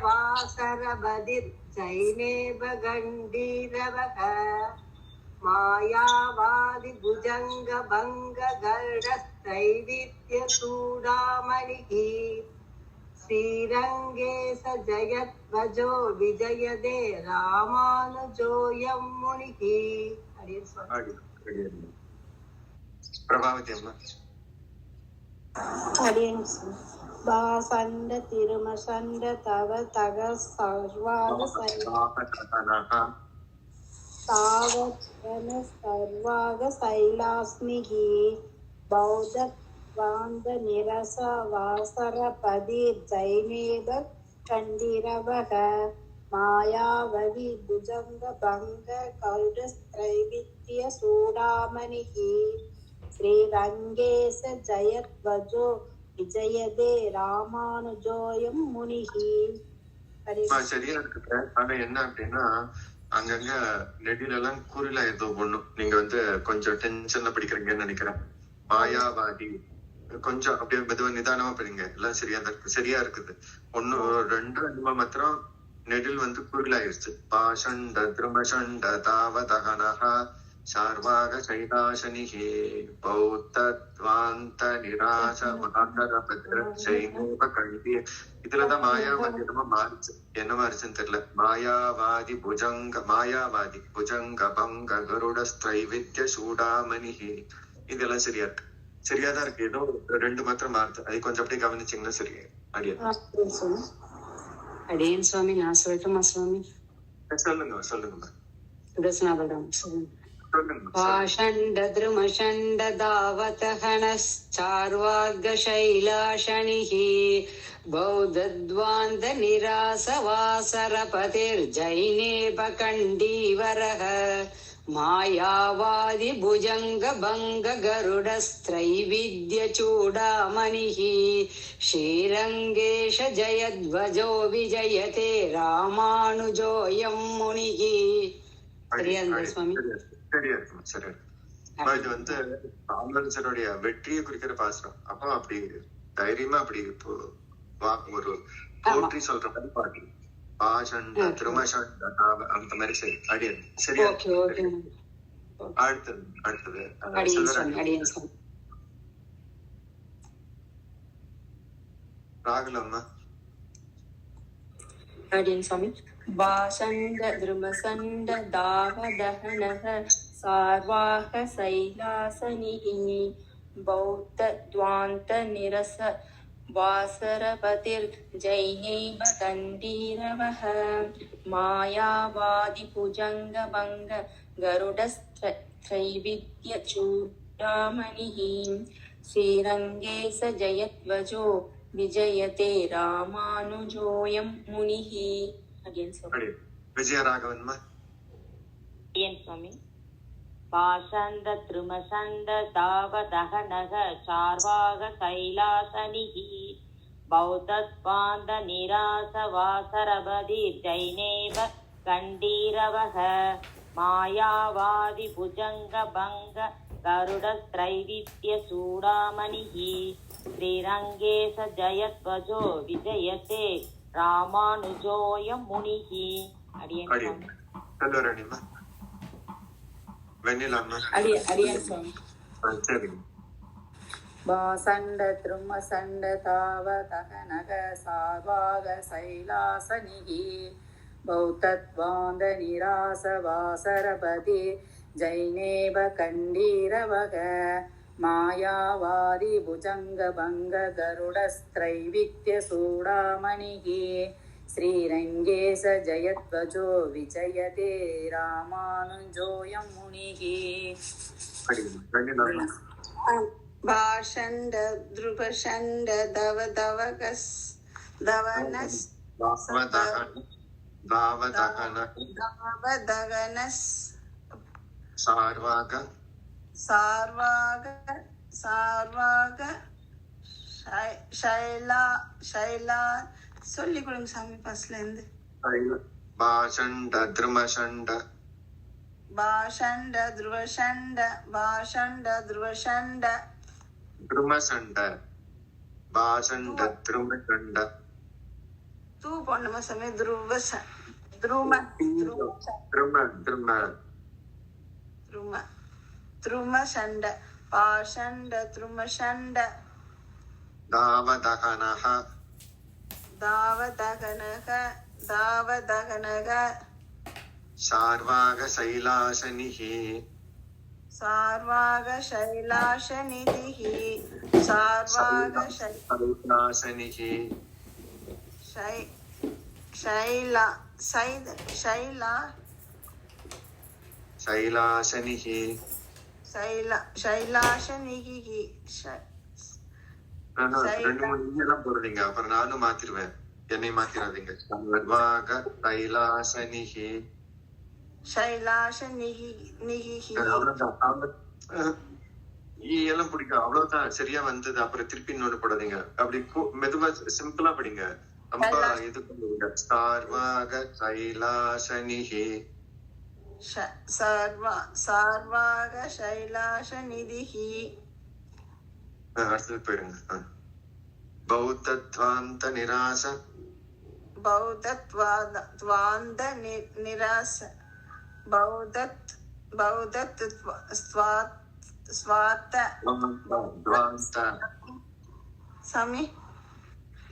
ஜைனேப கண்டீரவக மாயாவாதி புஜங்க பங்க கருடஸ்தைவித்ய சூடாமணிகி ஸ்ரீரங்கே ச ஜயத்வஜோ விஜயதே ராமானுஜோயம் முனிகி. பிரபாவதி அம்மா. பாசண்ட திருமசண்ட தவ தக சர்வாக சர்வாக சைலாஸ்மிகி பௌத்த வாந்த நிரச வாசர பதிர் ஜைனேப கண்டிரவக மாயாவதி புஜங்க பங்க கருடஸ்த்ரைவித்ய சூடாமணிகி ஸ்ரீரங்கேச ஜயத்வஜோ விஜயதே ராமானுஜோயம் முனிஹி. சரியா இருக்கு. ஆனா என்ன அப்படின்னா அங்கங்க நெடில எல்லாம் குறில ஏதோ ஒண்ணும் நீங்க கொஞ்சம் டென்ஷன்ல படிக்கிறீங்கன்னு நினைக்கிறேன். மாயாவாதி கொஞ்சம் அப்படியே மெதுவா நிதானமா படிங்க. எல்லாம் சரியா இருக்குது. ஒன்னு ரெண்டு அனிமா மாத்திரம் நெடில் குறிலாயிருச்சு. பாஷண்ட திருமஷண்ட தாவதகனஹா சார்வாக சைலாசனிஹே பௌத்தத்வாந்த நிராச மகாந்தரபத்ர ஜைனேப கண்டி. இதுலதான் மாயாவாதி என்னமா மாறிச்சு. என்ன மாறிச்சுன்னு தெரியல. மாயாவாதி புஜங்க பங்க கருடஸ்த்ரைவித்ய சூடாமணிஹி. இதெல்லாம் சரியா இருக்கு. சரியாதான் இருக்கு. ஏதோ ரெண்டு மாத்திரம் மாறுது. அது கொஞ்சம் அப்படியே கவனிச்சீங்கன்னா சரியா. அடியன் சுவாமி நான் சொல்லட்டுமா சுவாமி? சொல்லுங்க. பாஷண்ட த்ருமஷண்ட தாவதஹனச்சார்வாக சைலாசனிஹி பௌத்தத்வாந்த நிராசவாசரபதிர் ஜைனேப கண்டீவரஹ மாயாவாதி புஜங்க பங்க கருடஸ்த்ரைவித்ய சூடாமணிஹி ஸ்ரீரங்கேஷ ஜயத்வஜோ விஜயதே ராமானுஜோயம் முனிஹி. சரியா சுவாமி? சரியா இருக்கும். சரி. இது ராமானுஜருடைய வெற்றியை குறிக்கிற பாசுரம். அப்போ அப்படி தைரியமா அப்படி இப்போ ஒரு போற்றி சொல்ற மாதிரி பாட்டு பாஷண்ட திருமஷண்ட அந்த மாதிரி சரி. அடியன் சரியா. அடுத்தது ராகுலம்மா. அடியன் சுவாமி. பாஷண்ட த்ருமசண்ட தாவதஹனஹ சார்வாக சைலாசனிஹி பௌத்தத்வாந்த நிரச வாசரபதிர் ஜைனேப கண்டீரவஹ மாயாவாதி புஜங்க பங்க கருடஸ்த்ரைவித்ய சூடாமணிஹி ஸ்ரீரங்கே ச ஜயத்வஜோ விஜயதே ராமானுஜோயம் முனிஹி. விஜயராகவன்மா. சுவாமி. பாஷண்ட திருமசண்ட தாவதஹனக சார்வாக கைலாசனிஹி பௌத்தத்வாந்த நிராச வாசரபதி ஜைனேவ கண்டீரவக மாயாவாதி புஜங்க பங்க கருடஸ்திரைவித்ய சூடாமணிஹி ஸ்ரீரங்கேச ஜயத்வஜோ விஜயதே ராமானுஜோயம் முனிஹி. அடியேன் பாசண்ட திருமசண்ட தாவதகனக சார்வாக சைலாசனிகி பௌத்தத்வாந்த நிராச வாசரபதி ஜைனேவ கண்டீரவக மாயாவாதி புஜங்க பங்க கருடஸ்திரைவித்ய சூடாமணிகி ஸ்ரீரங்கேச ஜயத்வஜோ விஜயதே ராமானுஜோயம் முனிஹி. பாஷண்ட த்ருபஷண்ட தவதவகஸ் தவனஸ் தாவதகனஸ் சார்வாக ஷைலா சொல்லி கொடுங்க சாமி ஃபர்ஸ்ட்ல இருந்து. பாஷண்ட த்ருமஷண்ட பாஷண்ட த்ருவஷண்ட த்ருமசண்ட பாஷண்ட த்ருமசண்ட தூ போடணுமா சாமி? த்ரும த்ருமஷண்ட பாஷண்ட த்ருமஷண்ட தாவதகனஹ தாவதகனக சார்வாக சைலாசனிஹி சார்வாக சைலாசநிதிஹி சார்வாக சைலாசனிஹி சைலாசனிஹி சைலாசனிஹி ரெண்டு மூணு எல்லாம் போடுறீங்க, அப்புறம் நானும் மாத்திருவேன், என்னை மாத்திராதீங்க. சர்வாக சைலாசனிஹி எல்லாம் பிடிக்கும், அவ்வளவுதான். சரியா வந்தது, அப்புறம் திருப்பி இன்னொரு போடாதீங்க. அப்படி மெதுவா சிம்பிளா படிங்க, ரொம்ப இது பண்ணுவீங்க. சார்வாக சைலாசனிஹி சார்வாக சைலாசநிதிஹி. அடுத்தது போயிருங்க. பௌத்தத்வாந்த நிராச பௌத்தத்வாந்த நிராச பௌத்தத் ஸ்வார்த்த சாமி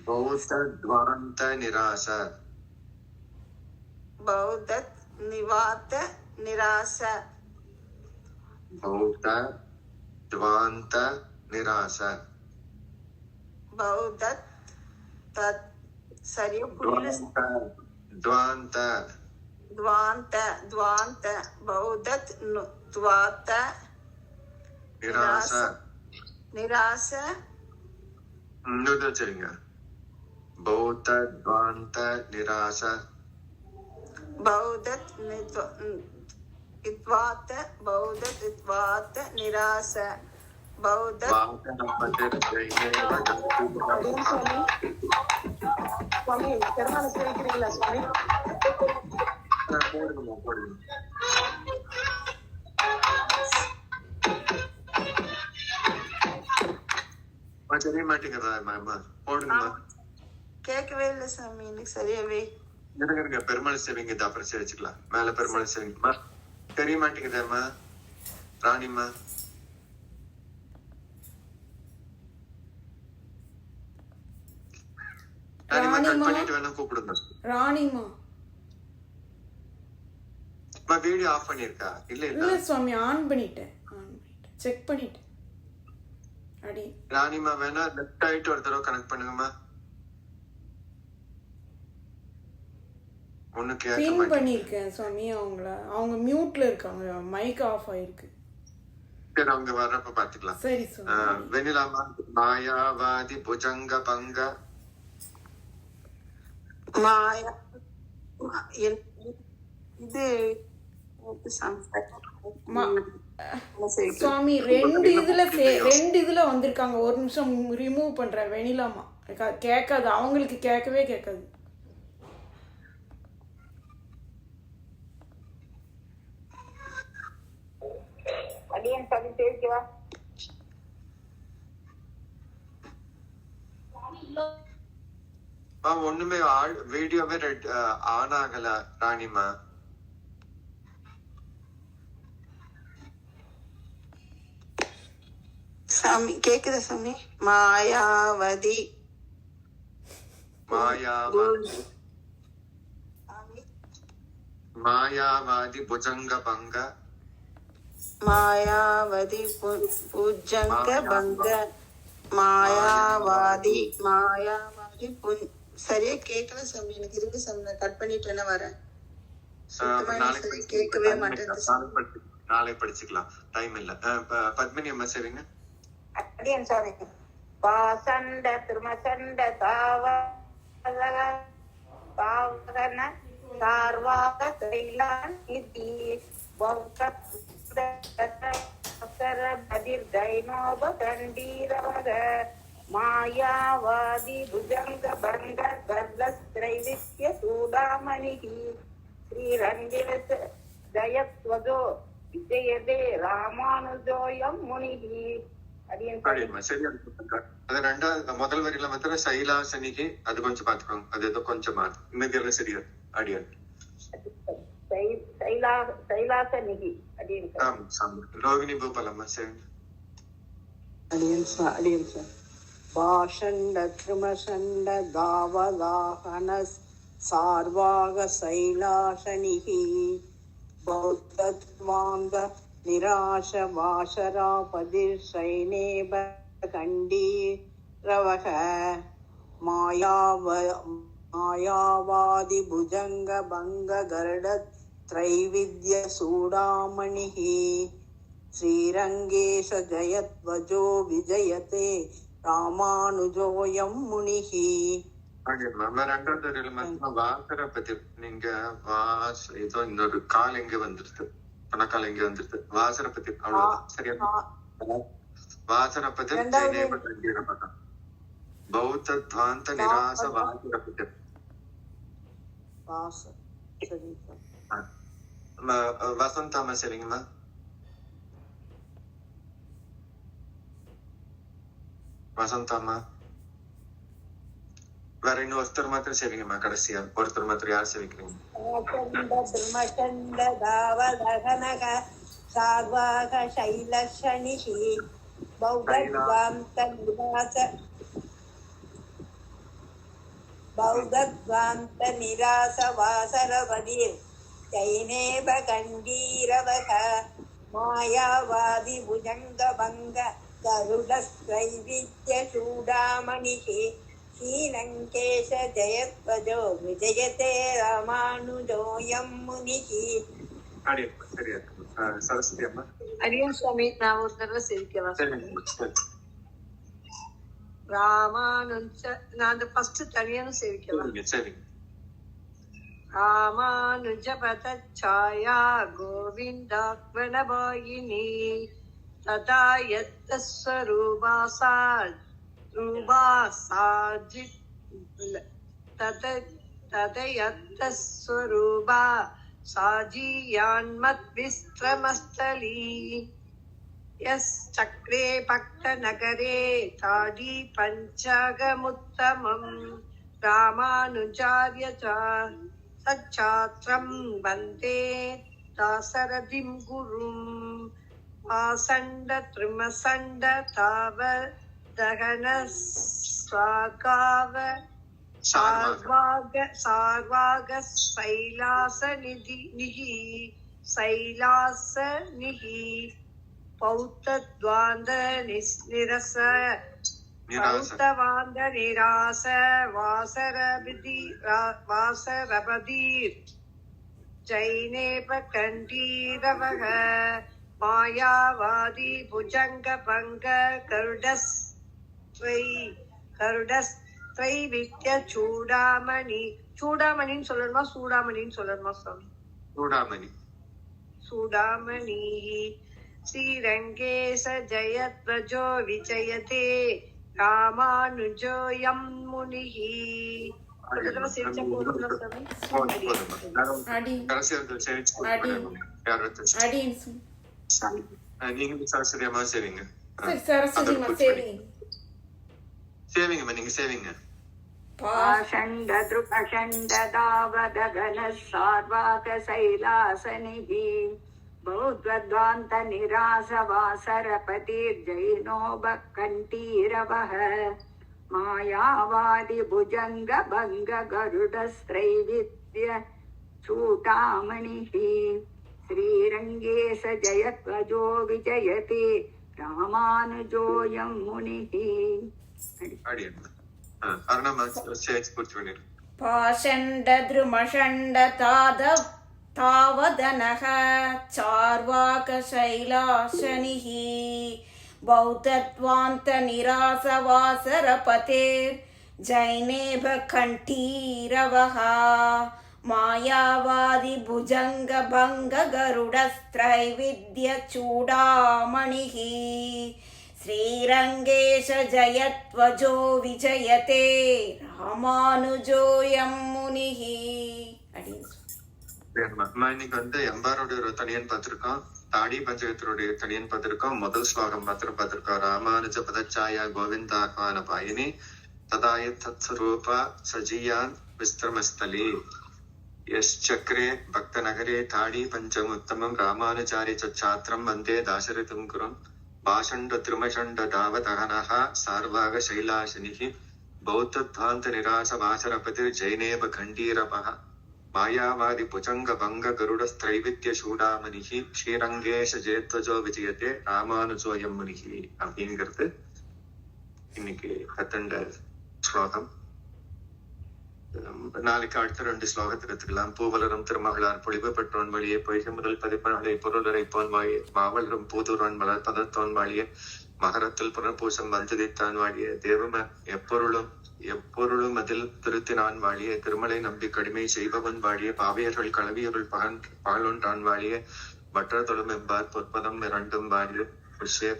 பௌத்தத்வாந்த நிராச பௌத்தத் நிவாத்த நிராச பௌத்தத்வாந்த நிராச பௌத்தத் தத் சரியா புரியல. துவாந்த பௌத்தத் துவாத்த நிராச நிராச சரிங்க. பௌத்தத்வாந்த நிராச பௌத்தத் இத்வாத்த நிராச பௌத்தத் சுவாமி பெருமாளை சேவிக்கிறீங்களா சுவாமி? தெரிய மாட்டேங்கிறதா போடுங்கம்மா. கேட்கவே இல்லை சாமி எனக்கு சரியாவே. இருங்க, பெருமாள் சேவிங்க, அப்புறம் சேவிச்சுக்கலாம். மேல பெருமாள் சேவிங்கம்மா. தெரிய மாட்டேங்குதாம்மா ராணிம்மா? வீடியோ ஆஃப் பண்ணிருக்கா? இல்ல இல்ல சுவாமி, ஆன் பண்ணிட்டேன், செக் பண்ணிட்டேன். அடி ராணிமா வேணா லெஃப்ட் ஆயிட்டு ஒரு தடவை கனெக்ட் பண்ணுங்கம்மா. ஒண்ணு கேட்க பண்ணிருக்கேன் சுவாமி. அவங்க மியூட்ல இருக்காங்க, மைக் ஆஃப் ஆயிருக்கு. சரி, அவங்க வர்றப்ப பாத்துக்கலாம். சரி சுவாமி. வெண்ணிலாமா மாயாவாதி புஜங்க பங்க மாயா இது சுவாமி ரெண்டு இதுல வந்திருக்காங்க. ஒரு நிமிஷம் ரிமூவ் பண்றேன். வெனிலாமா கேட்காது, அவங்களுக்கு கேட்கவே கேட்காது. ஒண்ணுமே வீடியோவே ஆன் ஆகல ராணிமா. சாமி கேக்குதா சாமி? மாயாவதி மாயாவாதி புஜங்க பங்க மாயாவதி புஜங்க பங்க மாயாவாதி சரியா கேட்கல சாமி. எனக்கு இருக்கு சாமி, நான் கட் பண்ணிட்டு வரேன். கேட்கவே மாட்டேன். நாளை படிச்சுக்கலாம், டைம் இல்ல. பத்மினி அம்மா சரிங்க. அடியன் சாமி. பாசண்ட திருமசண்ட தாவகன சார்வாக கைலான் நிதி பதிர் தைனோப கண்டீரவக மாயாவாதி புஜங்க பங்க கர்லஸ்திரைவித்ய சூடாமணிகி ஸ்ரீரங்கேச ஜயத்வதோ விஜயதே ராமானுஜோயம் முனிகி. முதல் வரியில மாத்திர சைலாசனிக்கு அது கொஞ்சம் பாத்துக்கோங்க. அது ஏதோ கொஞ்சம் மாறும். இன்னைக்கு சரியா அடியன் சைலாசனிகி அடியன். ரோகிணி பூபாலம்மா சரி. அடியன் சார். பாஷண்ட திருமசண்ட தாவதாகன சார்வாக சைலாசனிகி பௌத்தத்வாந்த நிராச வாசராபதிர் சைனேப கண்டீரவக மாயாவாதி புஜங்க பங்க கருட த்ரைவித்ய சூடாமணிஹி ஸ்ரீரங்கேஷ ஜயத்வஜோ விஜயதே ராமானுஜோயம் முனிஹி. ரெண்டாவது வாசர பத்தி நீங்க ஏதோ இன்னொரு கால் எங்க வந்துருது, பணக்கால் எங்க வந்துருது. வாசர பத்தி அவ்வளவு சரியா. வாசர பத்தி பௌத்த துவாந்த நிராச வாசர பத்தி வசந்தாமா சரிங்கம்மா. வசந்தாமா வேற இன்னொருத்தர் மாத்திரம் சேவிங்கம்மா. கடைசியா ஒருத்தர் மாத்திரம் யார் சேவிக்கிறீங்க? பௌத்தத்வாந்த நிராச வாசரபதிர் ஜைனேப கண்டீரவக மாயாவாதி புஜங்க பங்க கருடஸ்த்ரைவித்ய சூடாமணிஹி ஸ்ரீலங்கேஷ ஜயத்வஜோ விஜயதே ராமானுஜோயம் முனிஹி. சரஸ்வதி அம்மா. அடியன் சுவாமி, நான் ஒரு தடவை சிரிக்கவா? ராமானுஜ நான் அந்த ஃபர்ஸ்ட் தனியானு சேவிக்கவா? ராமானுஜ பதச்சாயா கோவிந்தாக்வனபாயினி ததா யத்தஸ்வரூபா ரூபா சாஜித் ததயத்தஸ்வரூபா சாஜியான்மத் விஸ்ரமஸ்தலி யஸ் சக்ரே பக்த நகரே தாடி பஞ்சாகமுத்தமம் ராமானுஜார்ய சச்சாத்ரம் வந்தே தாசரதிம் குரும் ஆசண்ட த்ரிமசண்ட தாவ தகன ஸ்வாகாவ சார்வாக சைலாச நிகி சைலாச நிகி பௌத்தத்வாந்த நிரச பௌத்தவாந்த நிராச வாசரபதீர் ஜைனேப கண்டீரவக மாயாவாதி புஜங்க பங்க கருடஸ்த்ரை வித்ய சூடாமணி. சூடாமணின்னு சொல்லணுமா சூடாமணின்னு சொல்லணுமா சுவாமி? சூடாமணி. சூடாமணி ஸ்ரீரங்கேச ஜயத்வஜோ விஜயதே ராமானுஜோயம் முனிஹி. ஒரு தடவை சிரிச்சா போதுமா சாமி? நீங்க சரஸ்வதியம்மா சேவிங்க சேவிங்கம்மா, நீங்க சேவிங்க. பாஷண்ட த்ருபஷண்ட தாவத கன சார்வாக சைலாசனிஹி பௌத்வத்வாந்த நிராச வாசரபதிர் ஜைனோப கண்டீரவஹ மாயாவாதி புஜங்க பங்க கருடஸ்திரைவித்ய சூடாமணிஹி ஸ்ரீரங்கேச ஜயத்வஜோ விஜயதே ராமானுஜோயம் முனிஹி. பாஷண்ட த்ருமஷண்ட தாவதனஹ சார்வாக சைலாசனிஹி பௌத்தத்வாந்த நிராச வாசரபதேர் ஜைனேப கண்டீரவஹ மாயாவாதி புஜங்க பங்க கருடஸ்திரைவித்ய சூடாமணிஹி ஸ்ரீரங்கேஷ ஜயத்வஜோ விஜயதே ராமானுஜோயம் முனிஹி. இன்னைக்கு வந்து எம்பாரோட ஒரு தனியன் பார்த்திருக்கோம், தாடி பஞ்சகத்தினுடைய தனியன் பார்த்திருக்கோம். முதல் ஸ்லோகம் மாத்திரம் பார்த்திருக்கோம். ராமானுஜ பதச்சாயா கோவிந்தாஹ்வான பாயினி ததாய தத் ஸ்வரூபா சஜியான் விஸ்திரமஸ்தலி யக்ரே பக்த நகரே தாடி பஞ்சம் உத்தமம் ராமானுஜாரி சாத்திரம் வந்தே தாசரிதம் குரும் பாஷண்ட திருமஷண்ட தாவதகனஹ சார்வாக சைலாசனிஹி பௌத்தத்வாந்த நிராச வாசரபதிர் ஜைனேப கண்டீரவஹ மாயாவாதி புஜங்க பங்க கருடஸ்திரைவித்ய சூடாமணிஹி ஸ்ரீரங்கேஷ ஜெயத்வஜோ விஜயதே ராமானுஜோயம் முனிஹி அப்படிங்கிறது இன்னைக்கு 10 ஸ்லோகம். நாளைக்கு அடுத்த 2 ஸ்லோகத்துக்கு எடுத்துக்கலாம். பூவலரும் திருமகளார் பொழிவு பெற்றோன் வழியே பொய்கை முதல் பதிப்பனகளை பொருளரை போன் வாழிய மாவலரும் பூதூரான் மலர் பதத்தோன் வாழிய மகரத்தில் புனர்பூசம் வஞ்சதித்தான் வாழிய தேவம எப்பொருளும் அதில் திருத்தினான் வாழிய திருமலை நம்பி கடுமை செய்பவன் வாழிய பாவியர்கள் களவியர்கள் பகலொன்றான் வாழிய மற்ற தொழும் எம்பார் பொற்பதம் 2 வாழிய விஷய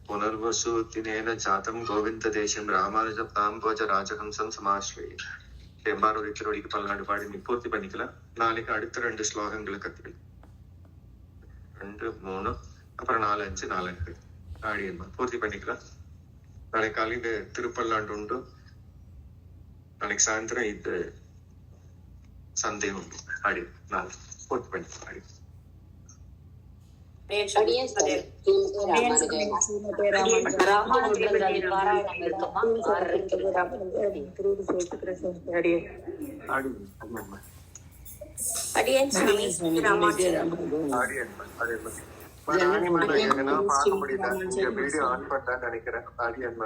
புனர்வசு தினேன ஜாதம் கோவிந்த தேசம் ராமானுஜ தாம்போஜ ராஜஹம்சம் சமாஸ்ரய எம்பாரோட திருவடிக்கு பல்லாண்டு பாடி நீ பூர்த்தி பண்ணிக்கலாம். நாளைக்கு அடுத்த 2 ஸ்லோகங்களை கத்துக்கலாம். 2, 3 அப்புறம் 4, 5, 4 ஆடி பூர்த்தி பண்ணிக்கலாம். நாளைக்கு காலையில திருப்பல்லாண்டு உண்டு. நாளைக்கு சாயந்தரம் இது சந்தேகம் உண்டு. ஆடி 4 பூர்த்தி பண்ணிக்கலாம். ஆடி வீடியோ ஆன் பண்ணான்னு நினைக்கிறேன். ஆரியன்